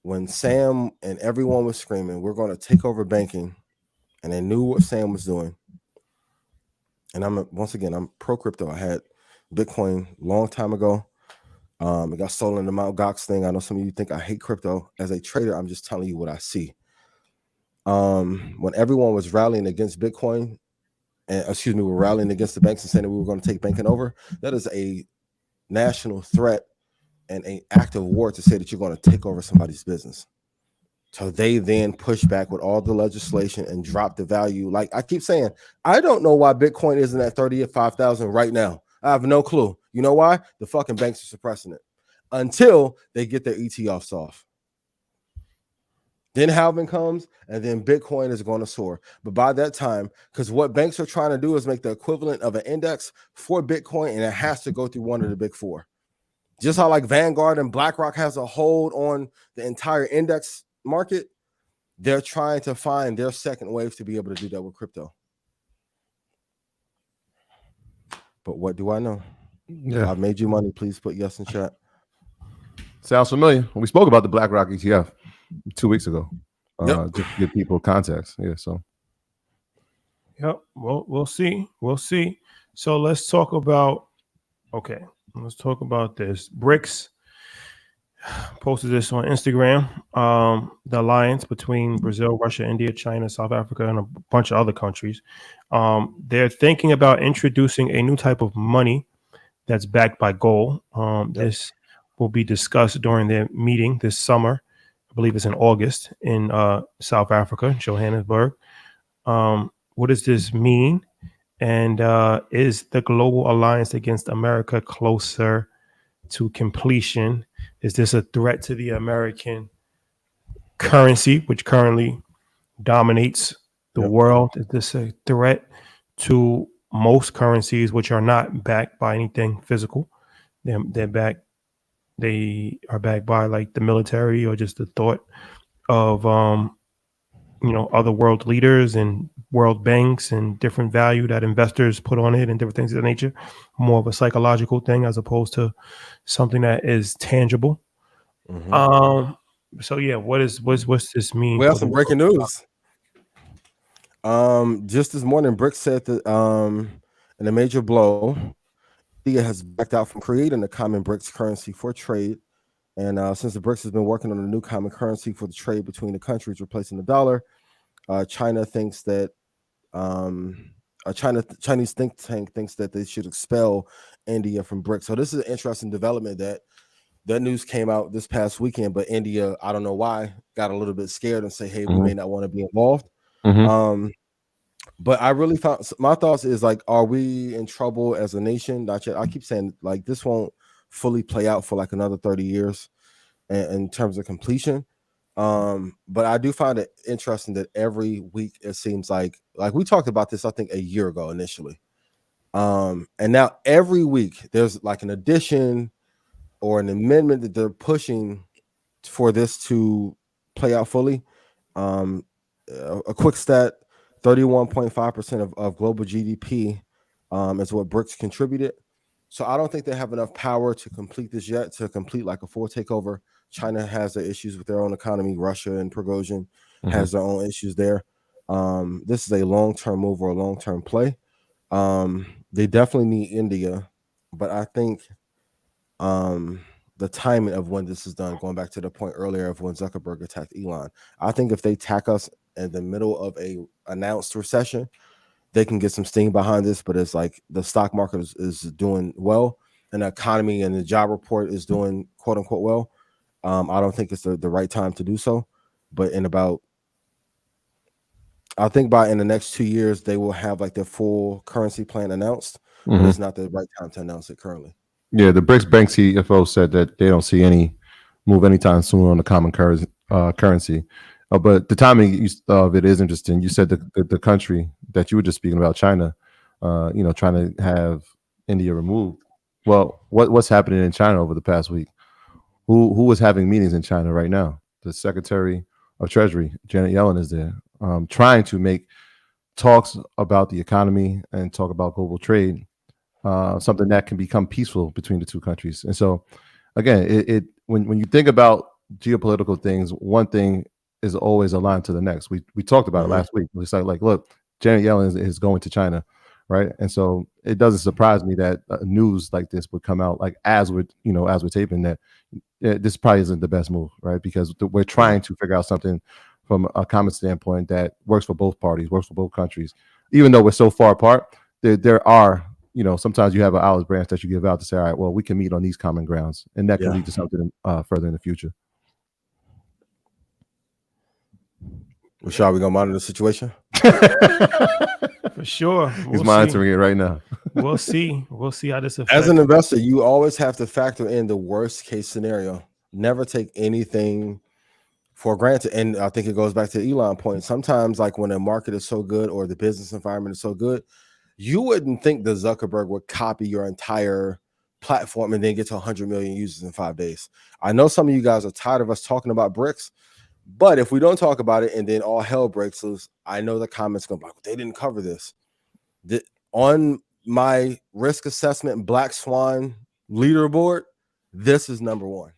when Sam and everyone was screaming, we're going to take over banking, and they knew what Sam was doing. And I'm pro crypto. I had Bitcoin long time ago. It got stolen in the Mt. Gox thing. I know some of you think I hate crypto. As a trader, I'm just telling you what I see. When everyone was rallying against Bitcoin, we're rallying against the banks and saying that we were going to take banking over, that is a national threat and an act of war to say that you're going to take over somebody's business. So they then push back with all the legislation and drop the value. Like I keep saying, I don't know why Bitcoin isn't at 35,000 right now. I have no clue. You know why? The fucking banks are suppressing it until they get their ETFs off. Then halving comes, and then Bitcoin is going to soar. But by that time, because what banks are trying to do is make the equivalent of an index for Bitcoin, and it has to go through one of the big four. Just how like Vanguard and BlackRock has a hold on the entire index market, they're trying to find their second wave to be able to do that with crypto. But what do I know? Yeah, I've made you money. Please put yes in chat. Sounds familiar. We spoke about the BlackRock ETF 2 weeks ago. Just to give people context. Yeah, so. Yep. Well, we'll see. We'll see. So let's talk about. Okay, let's talk about this. BRICS posted this on Instagram. The alliance between Brazil, Russia, India, China, South Africa, and a bunch of other countries. They're thinking about introducing a new type of money that's backed by gold. This will be discussed during their meeting this summer. I believe it's in August in South Africa, Johannesburg. What does this mean? And is the global alliance against America closer to completion? Is this a threat to the American currency, which currently dominates the world? Is this a threat to most currencies, which are not backed by anything physical? They are backed by like the military or just the thought of other world leaders and world banks and different value that investors put on it and different things of that nature. More of a psychological thing as opposed to something that is tangible. Mm-hmm. So yeah, what's this mean? We have some breaking news. Just this morning, BRICS said that in a major blow, India has backed out from creating a common BRICS currency for trade. And since the BRICS has been working on a new common currency for the trade between the countries, replacing the dollar, China thinks that Chinese think tank thinks that they should expel India from BRICS. So this is an interesting development that news came out this past weekend, but India, I don't know why, got a little bit scared and say, hey, we may not want to be involved. But I really found my thoughts is like, are we in trouble as a nation? Not yet. I keep saying like this won't fully play out for like another 30 years in terms of completion. But I do find it interesting that every week it seems like we talked about this, I think a year ago initially. And now every week there's like an addition or an amendment that they're pushing for this to play out fully. A quick stat, 31.5% of global GDP is what BRICS contributed. So I don't think they have enough power to complete this yet, to complete like a full takeover. China has their issues with their own economy. Russia and Prigozhin has their own issues there. This is a long-term move or a long-term play. They definitely need India, but I think the timing of when this is done, going back to the point earlier of when Zuckerberg attacked Elon, I think if they attack us in the middle of a announced recession, they can get some steam behind this. But it's like the stock market is doing well, and the economy and the job report is doing quote unquote well. I don't think it's the right time to do so. But I think in the next 2 years, they will have like their full currency plan announced, but it's not the right time to announce it currently. Yeah, the BRICS Bank CFO said that they don't see any move anytime soon on the common currency. But the timing of it is interesting. You said the country that you were just speaking about, China, trying to have India removed. Well, what's happening in China over the past week? Who was having meetings in China right now? The Secretary of Treasury, Janet Yellen, is there, trying to make talks about the economy and talk about global trade, something that can become peaceful between the two countries. And so, again, when you think about geopolitical things, one thing is always aligned to the next. We talked about it last week. It's like, look, Janet Yellen is going to China, right? And so it doesn't surprise me that news like this would come out, like as we're taping, that this probably isn't the best move, right? Because we're trying to figure out something from a common standpoint that works for both parties, works for both countries. Even though we're so far apart, there are, sometimes you have an olive branch that you give out to say, all right, well, we can meet on these common grounds, and that can lead to something further in the future. Rashad, we gonna monitor the situation? For sure. He's monitoring it right now. We'll see how this affects. As an investor, you always have to factor in the worst case scenario. Never take anything for granted. And I think it goes back to Elon point. Sometimes, like when the market is so good or the business environment is so good, you wouldn't think that Zuckerberg would copy your entire platform and then get to 100 million users in 5 days. I know some of you guys are tired of us talking about BRICS, but if we don't talk about it and then all hell breaks loose, I know the comments go like, they didn't cover this. On my risk assessment Black Swan leaderboard, this is number one.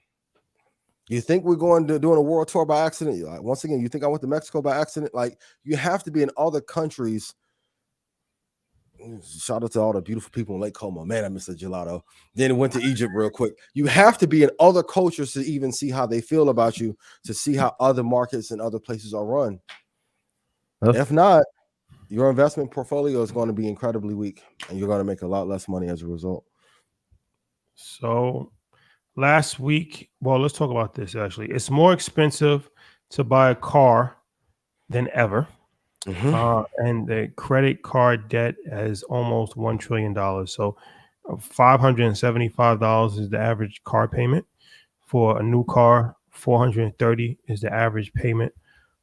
You think we're going to doing a world tour by accident? Like, once again, you think I went to Mexico by accident? Like, you have to be in other countries. Shout out to all the beautiful people in Lake Como. Man, I miss the gelato. Then went to Egypt real quick. You have to be in other cultures to even see how they feel about you, to see how other markets and other places are run. If not, your investment portfolio is going to be incredibly weak, and you're going to make a lot less money as a result. So last week, well, let's talk about this actually. It's more expensive to buy a car than ever. And the credit card debt is almost $1 trillion. So $575 is the average car payment for a new car. $430 is the average payment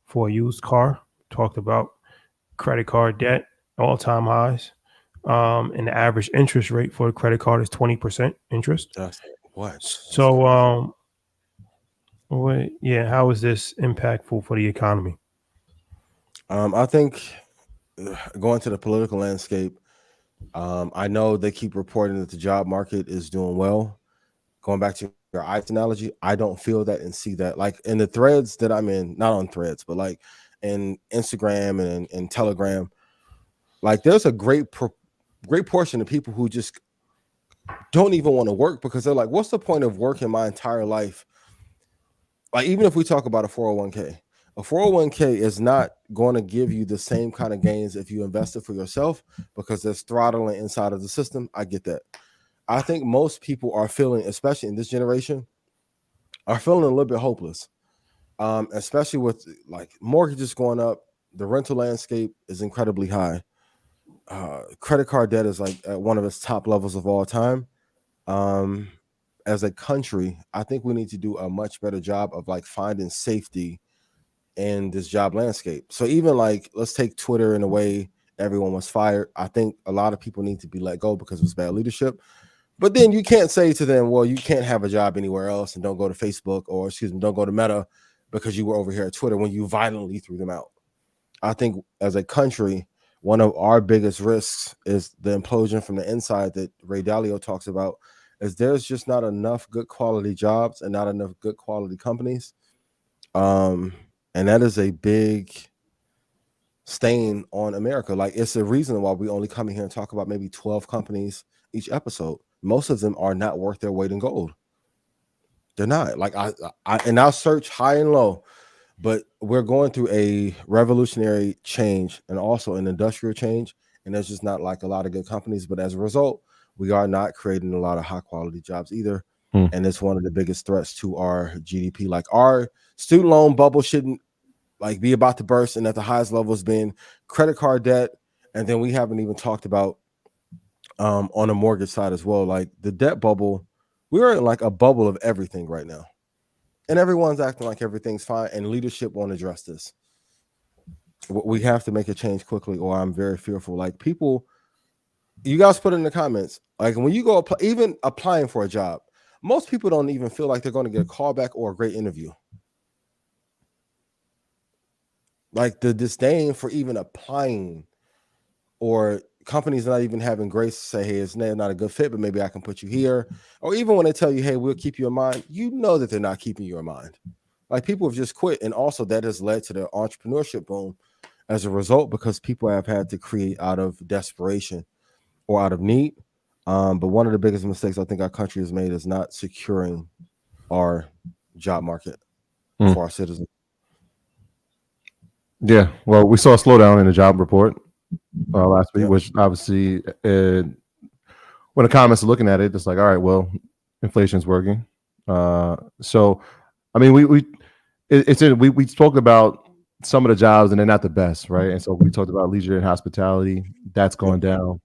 for a used car. Talked about credit card debt, all-time highs. And the average interest rate for a credit card is 20% interest. That's what? So, how is this impactful for the economy? I think going to the political landscape, I know they keep reporting that the job market is doing well. Going back to your ice analogy, I don't feel that and see that. Like in the threads that I'm in, not on threads, but like in Instagram and Telegram, like there's a great portion of people who just don't even want to work because they're like, what's the point of working my entire life? Like, even if we talk about a 401k, a 401k is not going to give you the same kind of gains if you invest it for yourself because there's throttling inside of the system. I get that. I think most people are feeling, especially in this generation, are feeling a little bit hopeless, especially with like mortgages going up. The rental landscape is incredibly high. Credit card debt is like at one of its top levels of all time. As a country, I think we need to do a much better job of like finding safety in this job landscape. So even like, let's take Twitter in a way everyone was fired. I think a lot of people need to be let go because it was bad leadership. But then you can't say to them, well, you can't have a job anywhere else and don't go to Facebook or don't go to Meta because you were over here at Twitter when you violently threw them out. I think as a country, one of our biggest risks is the implosion from the inside that Ray Dalio talks about. Is there's just not enough good quality jobs and not enough good quality companies, and that is a big stain on America. Like, it's a reason why we only come in here and talk about maybe 12 companies each episode. Most of them are not worth their weight in gold. They're not. Like, I'll search high and low, but we're going through a revolutionary change and also an industrial change, and there's just not like a lot of good companies. But as a result, we are not creating a lot of high quality jobs either. And it's one of the biggest threats to our GDP. Like, our student loan bubble shouldn't like be about to burst, and at the highest levels being credit card debt. And then we haven't even talked about on the mortgage side as well, like the debt bubble. We're in like a bubble of everything right now, and everyone's acting like everything's fine, and leadership won't address this. We have to make a change quickly, or I'm very fearful. Like, people, you guys put in the comments, like when you go even applying for a job, most people don't even feel like they're going to get a call back or a great interview. Like, the disdain for even applying, or companies not even having grace to say, hey, it's not a good fit, but maybe I can put you here. Or even when they tell you, hey, we'll keep you in mind, you know that they're not keeping you in mind. Like, people have just quit. And also that has led to the entrepreneurship boom as a result, because people have had to create out of desperation or out of need. But one of the biggest mistakes I think our country has made is not securing our job market for our citizens. Yeah, well, we saw a slowdown in the job report last week, which obviously, when the comments are looking at it, it's like, all right, well, inflation's working. So, I mean, we spoke about some of the jobs, and they're not the best, right? And so we talked about leisure and hospitality, that's going down.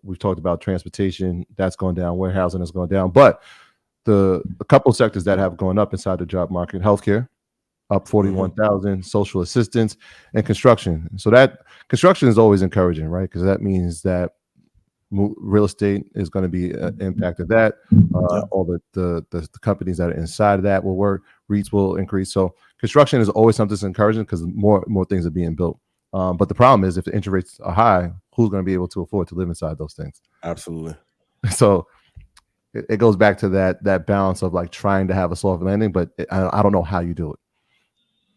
We've talked about transportation, that's going down. Warehousing is going down, but a couple of sectors that have gone up inside the job market: healthcare, up 41,000, social assistance, and construction. So that construction is always encouraging, right? Because that means that real estate is going to be impacted. That all the companies that are inside of that will work. REITs will increase. So construction is always something that's encouraging because more things are being built. But the problem is, if the interest rates are high, who's going to be able to afford to live inside those things? Absolutely. So it goes back to that balance of like trying to have a soft landing, but I don't know how you do it.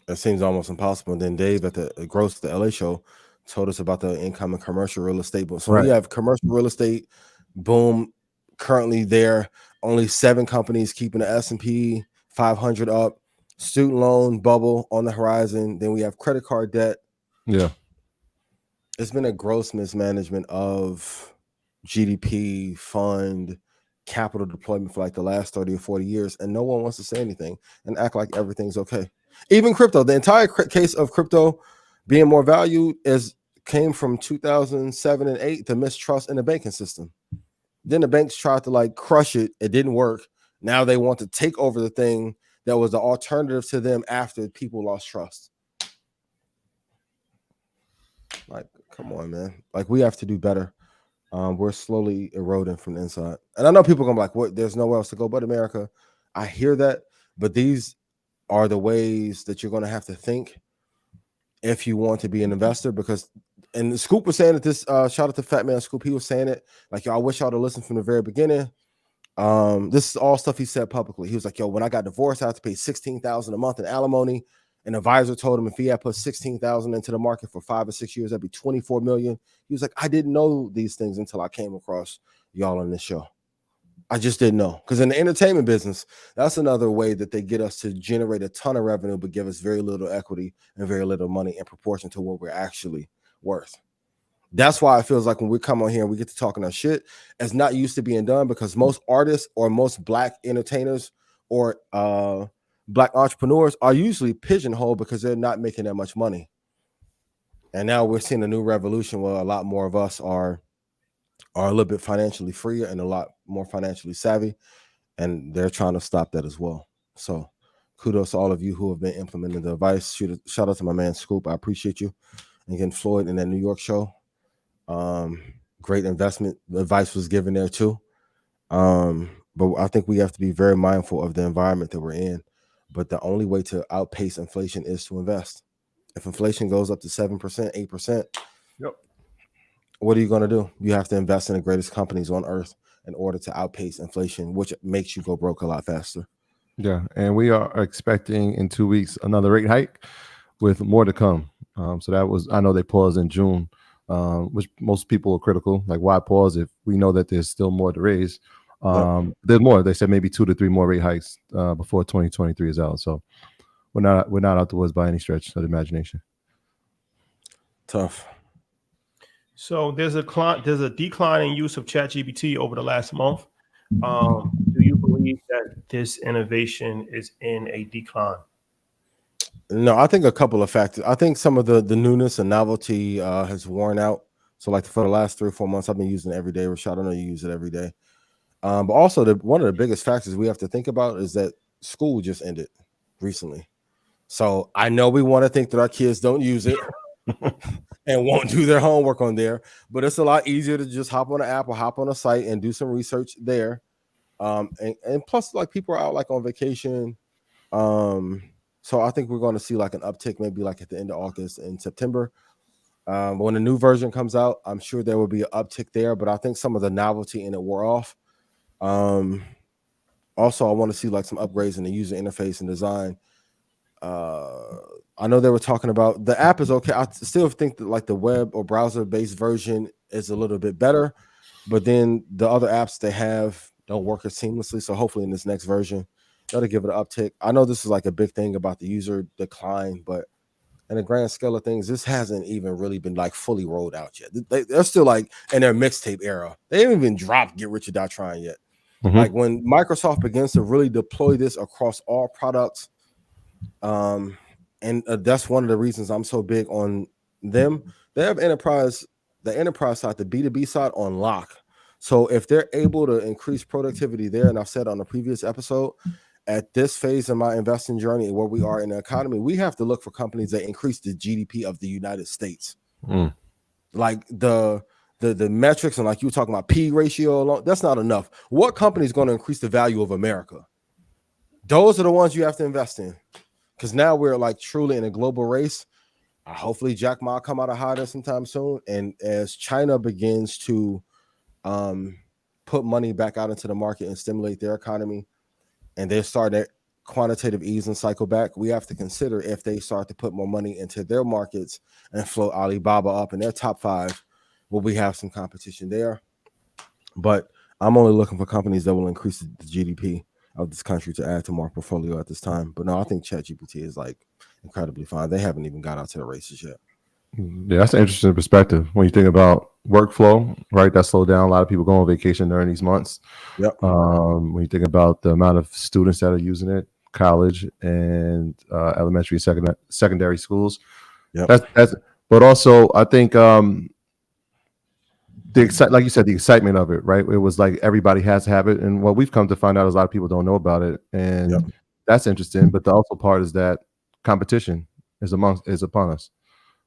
It seems almost impossible. And then Dave at the Gross, the LA show, told us about the incoming commercial real estate boom. So we have commercial real estate boom currently there. Only 7 companies keeping the S&P 500 up. Student loan bubble on the horizon. Then we have credit card debt. Yeah. It's been a gross mismanagement of GDP, fund, capital deployment for like the last 30 or 40 years. And no one wants to say anything and act like everything's okay. Even crypto, the entire case of crypto being more valued came from 2007 and 8, the mistrust in the banking system. Then the banks tried to like crush it. It didn't work. Now they want to take over the thing that was the alternative to them after people lost trust. Like, come on, man. Like, we have to do better. We're slowly eroding from the inside. And I know people are going to be like, what? There's nowhere else to go but America. I hear that. But these are the ways that you're going to have to think if you want to be an investor. Because, and Scoop was saying that this, shout out to Fat Man Scoop, he was saying it like, yo, I wish y'all to listen from the very beginning. This is all stuff he said publicly. He was like, yo, when I got divorced, I had to pay $16,000 a month in alimony. An advisor told him if he had put $16,000 into the market for 5 or 6 years, that'd be $24 million. He was like, I didn't know these things until I came across y'all on this show. I just didn't know. Because in the entertainment business, that's another way that they get us to generate a ton of revenue, but give us very little equity and very little money in proportion to what we're actually worth. That's why it feels like when we come on here and we get to talking our shit, it's not used to being done, because most artists or most Black entertainers or Black entrepreneurs are usually pigeonholed because they're not making that much money. And now we're seeing a new revolution where a lot more of us are a little bit financially free and a lot more financially savvy, and they're trying to stop that as well. So kudos to all of you who have been implementing the advice. Shout out to my man Scoop. I appreciate you. And again, Floyd in that New York show. Great investment advice was given there too. But I think we have to be very mindful of the environment that we're in. But the only way to outpace inflation is to invest. If inflation goes up to 7%, 8%, Yep. what are you going to do? You have to invest in the greatest companies on earth in order to outpace inflation, which makes you go broke a lot faster. Yeah, and we are expecting in 2 weeks another rate hike with more to come. So that was, I know they paused in June, which most people are critical. Like, why pause if we know that there's still more to raise? There's more. They said maybe 2 to 3 more rate hikes before 2023 is out. So we're not out the woods by any stretch of the imagination. Tough. So there's a decline in use of ChatGPT over the last month. Do you believe that this innovation is in a decline? No, I think a couple of factors. I think some of the newness and novelty has worn out. So like for the last 3 or 4 months, I've been using it every day. Rashad, I know you use it every day. But also one of the biggest factors we have to think about is that school just ended recently. So I know we want to think that our kids don't use it and won't do their homework on there, but it's a lot easier to just hop on an app or hop on a site and do some research there. And plus, like, people are out like on vacation. So I think we're going to see like an uptick, maybe like at the end of August and September. When the new version comes out, I'm sure there will be an uptick there, but I think some of the novelty in it wore off. Also, I want to see like some upgrades in the user interface and design. I know they were talking about the app is okay. I still think that like the web or browser based version is a little bit better, but then the other apps they have don't work as seamlessly. So hopefully in this next version, that'll give it an uptick. I know this is like a big thing about the user decline, but in the grand scale of things, this hasn't even really been like fully rolled out yet. They're still like in their mixtape era. They haven't even dropped Get Rich or Die Trying yet. Mm-hmm. Like when Microsoft begins to really deploy this across all products, and that's one of the reasons I'm so big on them. They have the enterprise side, the B2B side on lock. So if they're able to increase productivity there, and I've said on the previous episode, at this phase of my investing journey and where we are in the economy, we have to look for companies that increase the GDP of the United States. Like the metrics and like you were talking about P ratio alone, that's not enough. What company is going to increase the value of America? Those are the ones you have to invest in. Because now we're like truly in a global race. Hopefully Jack Ma come out of hiding sometime soon. And as China begins to put money back out into the market and stimulate their economy, and they start that quantitative easing cycle back, we have to consider if they start to put more money into their markets and float Alibaba up in their top 5, will we have some competition there? But I'm only looking for companies that will increase the GDP of this country to add to my portfolio at this time. But no, I think ChatGPT is like incredibly fine. They haven't even got out to the races yet. Yeah, that's an interesting perspective when you think about workflow, right? That slowed down. A lot of people go on vacation during these months. Yep. When you think about the amount of students that are using it, college and elementary and secondary schools. Yep. That's but also I think like you said, the excitement of it, right? It was like everybody has to have it. And what we've come to find out is a lot of people don't know about it. And that's interesting. But the also part is that competition is upon us.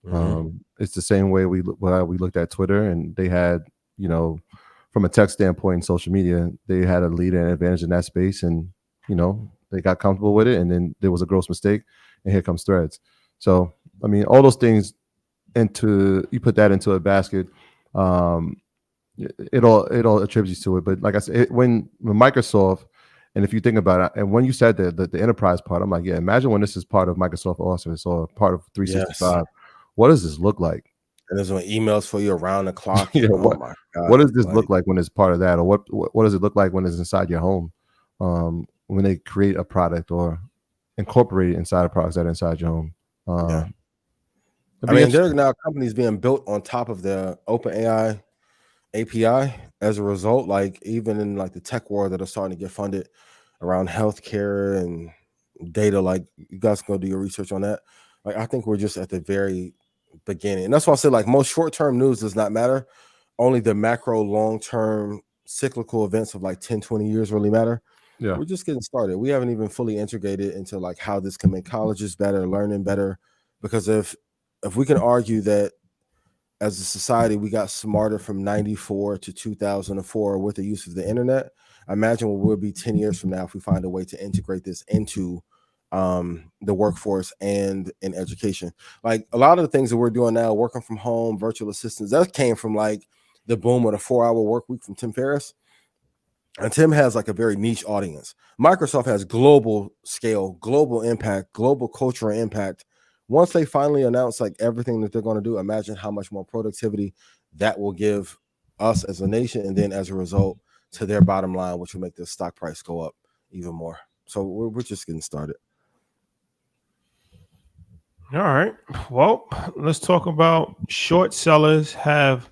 Mm-hmm. It's the same way we looked at Twitter, and they had, from a tech standpoint in social media, they had a lead and advantage in that space, and they got comfortable with it, and then there was a gross mistake, and here comes Threads. So I mean, all those things you put that into a basket, it all attributes to it. But like I said, when Microsoft, and if you think about it, and when you said the enterprise part, I'm like, yeah, imagine when this is part of Microsoft Office or part of 365. Yes. What does this look like? And there's emails for you around the clock. Yeah, my God. What does this look like when it's part of that? Or what does it look like when it's inside your home? When they create a product or incorporate it inside a product that inside your home. I mean, there are now companies being built on top of the OpenAI API as a result, like even in like the tech world that are starting to get funded around healthcare and data. Like, you guys can go do your research on that. Like, I think we're just at the very beginning. And that's why I said, like, most short-term news does not matter. Only the macro long-term cyclical events of like 10, 20 years really matter. Yeah. We're just getting started. We haven't even fully integrated into like how this can make colleges better, learning better. Because if we can argue that as a society we got smarter from 94 to 2004 with the use of the internet, imagine what we'll be 10 years from now if we find a way to integrate this into the workforce and in education. Like a lot of the things that we're doing now, working from home, virtual assistants, that came from like the boom of the 4-hour work week from Tim Ferriss. And Tim has like a very niche audience. Microsoft has global scale, global impact, global cultural impact. Once they finally announce like everything that they're going to do, imagine how much more productivity that will give us as a nation, and then as a result to their bottom line, which will make the stock price go up even more. So we're just getting started. All right. Well, let's talk about short sellers have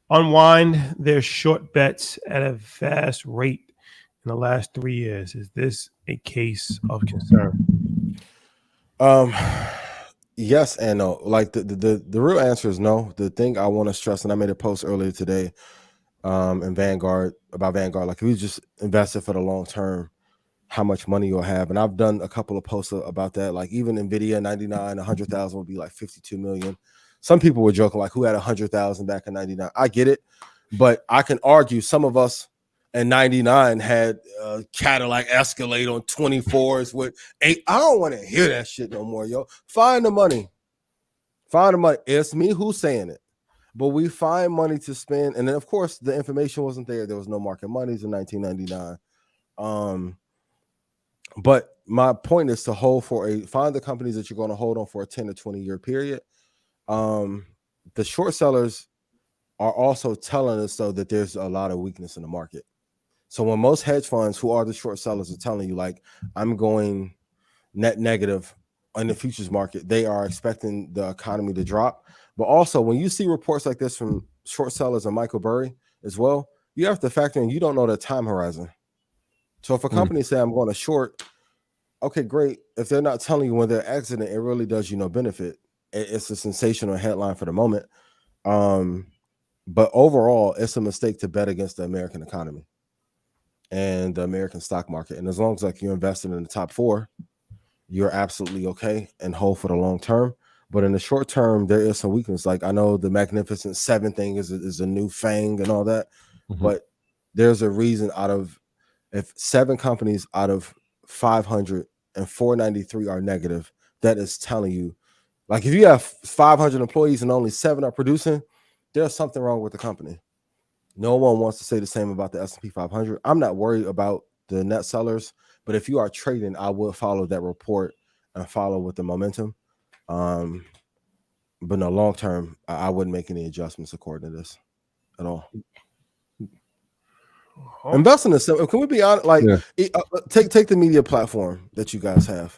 unwind their short bets at a fast rate in the last 3 years. Is this a case of concern? Yes and no. Like the real answer is no. The thing I want to stress, and I made a post earlier today in Vanguard about Vanguard, like if you just invested for the long term, how much money you'll have. And I've done a couple of posts about that. Like even Nvidia 99, 100,000 would be like 52 million. Some people were joking like, who had 100,000 back in 99? I get it, but I can argue some of us in 99 had Cadillac Escalade on 24s with 8. I don't want to hear that shit no more, yo. Find the money. Find the money. It's me who's saying it. But we find money to spend. And then, of course, the information wasn't there. There was no market monies in 1999. But my point is to find the companies that you're going to hold on for a 10 to 20 year period. The short sellers are also telling us though that there's a lot of weakness in the market. So when most hedge funds who are the short sellers are telling you like, I'm going net negative in the futures market, they are expecting the economy to drop. But also when you see reports like this from short sellers and Michael Burry as well, you have to factor in, you don't know the time horizon. So if a company say I'm going to short, okay, great. If they're not telling you when they're exiting, it really does you no benefit. It's a sensational headline for the moment. But overall, it's a mistake to bet against the American economy and the American stock market. And as long as like you're invested in the top 4, you're absolutely okay and hold for the long term. But in the short term, there is some weakness. Like I know the Magnificent 7 thing is a new fang and all that, but there's a reason if 7 companies out of 500 and 493 are negative, that is telling you, like if you have 500 employees and only 7 are producing, there's something wrong with the company. No one wants to say the same about the S&P 500. I'm not worried about the net sellers, but if you are trading, I will follow that report and follow with the momentum. But in the long term, I wouldn't make any adjustments according to this at all. Invest in this. Can we be honest? Like, take the media platform that you guys have,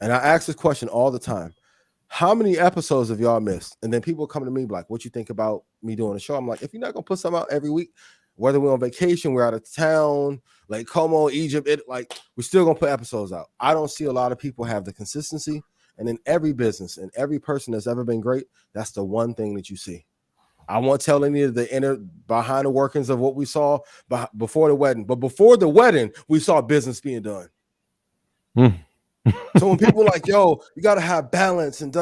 and I ask this question all the time: how many episodes have y'all missed? And then people come to me like, "What you think about me doing a show?" I'm like, if you're not gonna put something out every week, whether we're on vacation, we're out of town, like Como, Egypt, we're still gonna put episodes out. I don't see a lot of people have the consistency, and in every business and every person that's ever been great, that's the one thing that you see. I won't tell any of the inner behind the workings of what we saw before the wedding, but before the wedding, we saw business being done. So when people are like, yo, you got to have balance and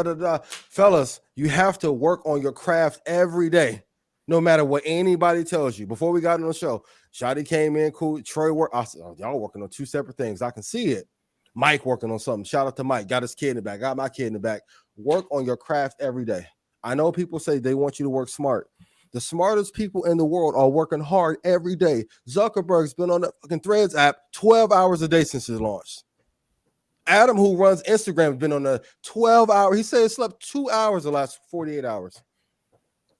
fellas, you have to work on your craft every day, no matter what anybody tells you. Before we got on the show, Shadi came in, cool. Troy worked. I said, oh, y'all working on 2 separate things. I can see it. Mike working on something. Shout out to Mike. Got his kid in the back. Got my kid in the back. Work on your craft every day. I know people say they want you to work smart. The smartest people in the world are working hard every day. Zuckerberg's been on the fucking Threads app 12 hours a day since it launched. Adam, who runs Instagram, has been on a 12-hour. He said he slept 2 hours the last 48 hours.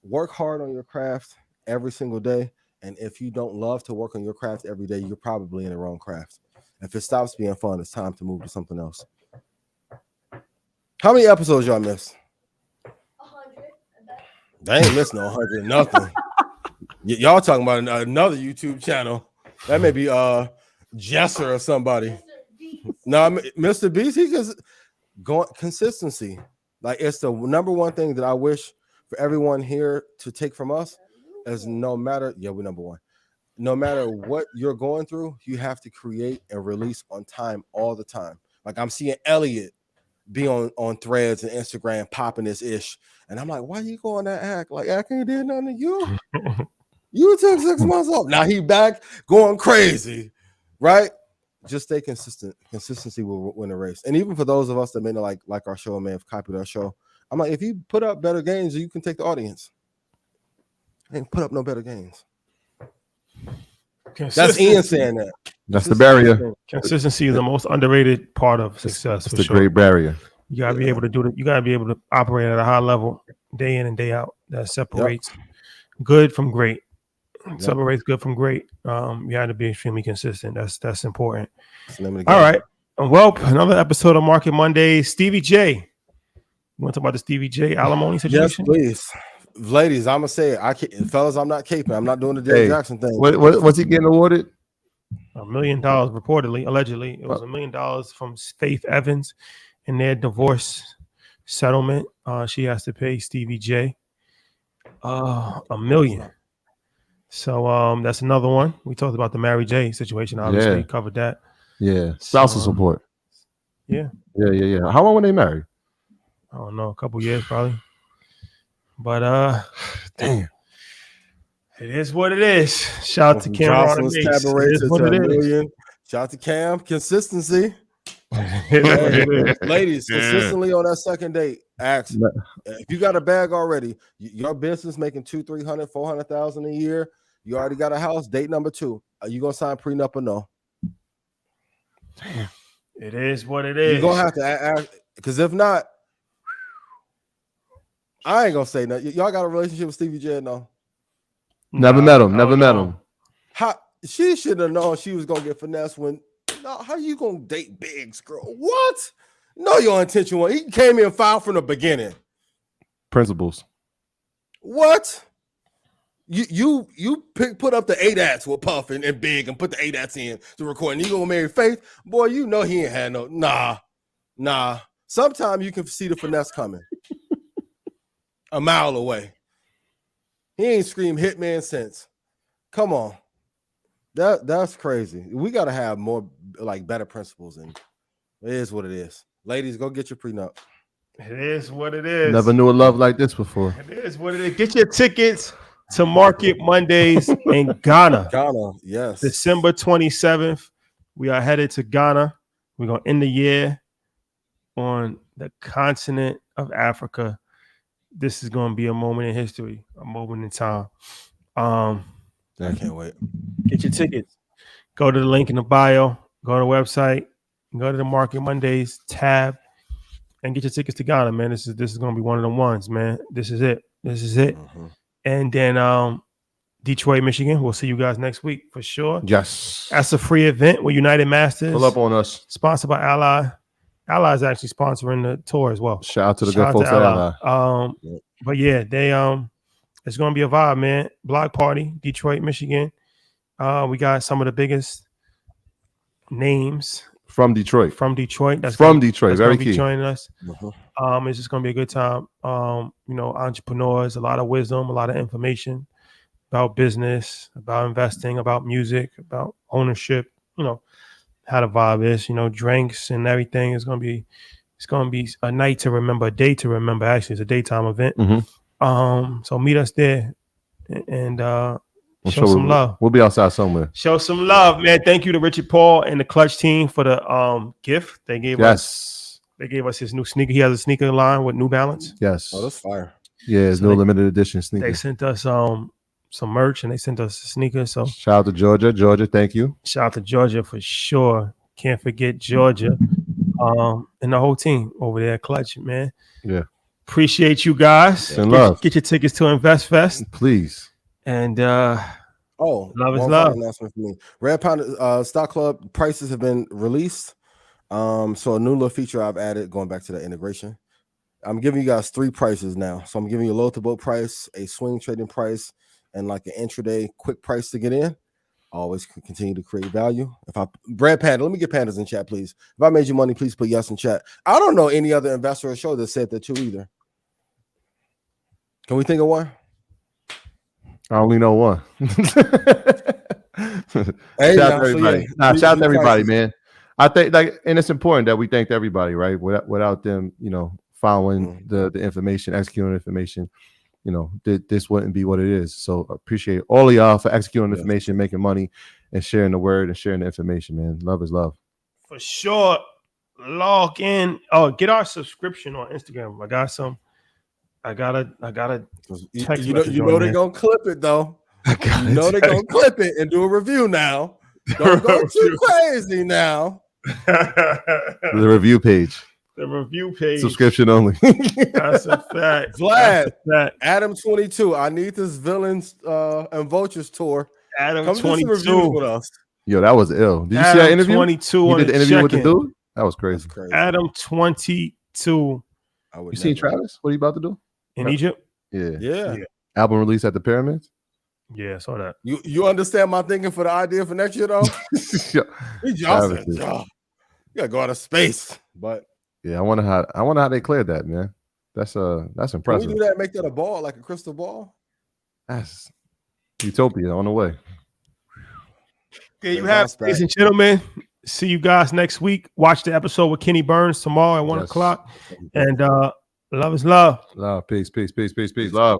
Work hard on your craft every single day. And if you don't love to work on your craft every day, you're probably in the wrong craft. If it stops being fun, it's time to move to something else. How many episodes y'all missed? 100. They ain't missed no 100, nothing. Y'all talking about another YouTube channel. That may be Jesser or somebody. No, Mr. Beast, he just going consistency. Like it's the number one thing that I wish for everyone here to take from us is no matter we're number one. No matter what you're going through, you have to create and release on time all the time. Like I'm seeing Elliot be on Threads and Instagram popping this ish. And I'm like, why you going to act? Like I can't do nothing to you. You took 6 months off. Now he back going crazy, right? just stay consistent. Consistency will win a race. And even for those of us that may not like our show and may have copied our show, I'm like, if you put up better games, you can take the audience. And put up no better games. That's Ian saying that. That's the barrier. Consistency is the most underrated part of success. It's the great barrier. You gotta be able to do it. You gotta be able to operate at a high level, day in and day out. That separates good from great. Separates good from great. You have to be extremely consistent. That's important. All right. Well, another episode of Market Monday. Stevie J. You want to talk about the Stevie J alimony situation? Yes, please. Ladies, I'm gonna say it. Fellas, I'm not caping. I'm not doing the Derek Jackson thing. What's he getting awarded? $1 million, reportedly, allegedly. It was $1 million from Faith Evans in their divorce settlement. She has to pay Stevie J $1 million. So that's another one. We talked about the Mary J situation. Obviously, covered that. Yeah, spousal support. Yeah. How long were they married? I don't know, a couple years probably. But damn, it is what it is. Shout out to Cam. Shout out to Cam. Consistency. Ladies, consistently on that second date. Ask if you got a bag already. Your business making $200,000, $300,000, $400,000 a year. You already got a house. Date number 2. Are you gonna sign prenup or no? Damn. It is what it is. You're gonna have to ask, because if not, I ain't gonna say nothing. Y'all got a relationship with Stevie J? No. Never met him. How she should have known she was gonna get finessed when. No, how you gonna date Biggs, girl? What? No, your intention was he came in foul from the beginning. Principles. What? You put up the ADATs with Puff and Big and put the ADATs in to record, and you gonna marry Faith? Boy, you know he ain't had no nah. Sometimes you can see the finesse coming a mile away. He ain't screamed Hitman since. Come on. That's crazy. We got to have more better principles, and it is what it is. Ladies, go get your prenup. It is what it is. Never knew a love like this before. It is what it is. Get your tickets to Market Mondays in Ghana. Ghana, yes. December 27th. We are headed to Ghana. We're going to end the year on the continent of Africa. This is going to be a moment in history, a moment in time. I can't wait. Get your tickets. Go to the link in the bio. Go to the website. Go to the Market Mondays tab and get your tickets to Ghana, man. This is going to be one of the ones, man. This is it. Mm-hmm. And then Detroit, Michigan. We'll see you guys next week for sure. Yes. That's a free event with United Masters. Pull up on us. Sponsored by Ally. Ally is actually sponsoring the tour as well. Shout out to the good folks at Ally. But yeah, they it's gonna be a vibe, man. Block party, Detroit, Michigan. We got some of the biggest names from Detroit. That's from Detroit. Very key. Joining us. Mm-hmm. It's just gonna be a good time. Entrepreneurs, a lot of wisdom, a lot of information about business, about investing, about music, about ownership. How the vibe is. Drinks and everything is gonna be. It's gonna be a night to remember, a day to remember. Actually, it's a daytime event. Mm-hmm. So meet us there and show some love. We'll be outside somewhere. Show some love, man. Thank you to Richard Paul and the Clutch team for the gift they gave us. They gave us his new sneaker. He has a sneaker line with New Balance. Yes. Oh, that's fire. Yeah, it's no limited edition sneaker. They sent us some merch and they sent us a sneaker. So shout out to Georgia. Georgia, thank you. Shout out to Georgia for sure. Can't forget Georgia. And the whole team over there at Clutch, man. Yeah. Appreciate you guys. And love. Get your tickets to Invest Fest. Please. And love is love. Announcement for me. Red Pound Stock Club prices have been released. So a new little feature I've added, going back to the integration. I'm giving you guys 3 prices now. So I'm giving you a low to boat price, a swing trading price, and like an intraday quick price to get in. Always continue to create value. Brad Panda, let me get Pandas in chat, please. If I made you money, please put yes in chat. I don't know any other investor or show that said that too either. Can we think of one? I only know one. Hey, shout out to everybody. Shout out to everybody, man. I think and it's important that we thank everybody, right? Without them, following the information, executing information. This wouldn't be what it is. So appreciate all of y'all for executing information, making money, and sharing the word and sharing the information, man. Love is love. For sure. Log in. Oh, get our subscription on Instagram. I got some. I gotta text you know they're gonna clip it though. You know they're gonna clip it and do a review now. Don't go too crazy now. The review page. The review page. Subscription only. That's a fact. Vlad, Adam 22. I need this villains and vultures tour. Adam Come 22 do some reviews with us. Yo, that was ill. Did you see that interview? 22. You did the interview with the dude? That was crazy. Adam 22. You seen Travis? What are you about to do? In Egypt? Yeah. Album release at the pyramids? Yeah, I saw that. You understand my thinking for the idea for next year though? You gotta go out of space. But yeah, I wonder how they cleared that, man. That's impressive. Can we do that? Make that a ball, like a crystal ball? That's utopia on the way. There you have it, ladies and gentlemen. See you guys next week. Watch the episode with Kenny Burns tomorrow at 1 o'clock. And love is love. Love, peace, love.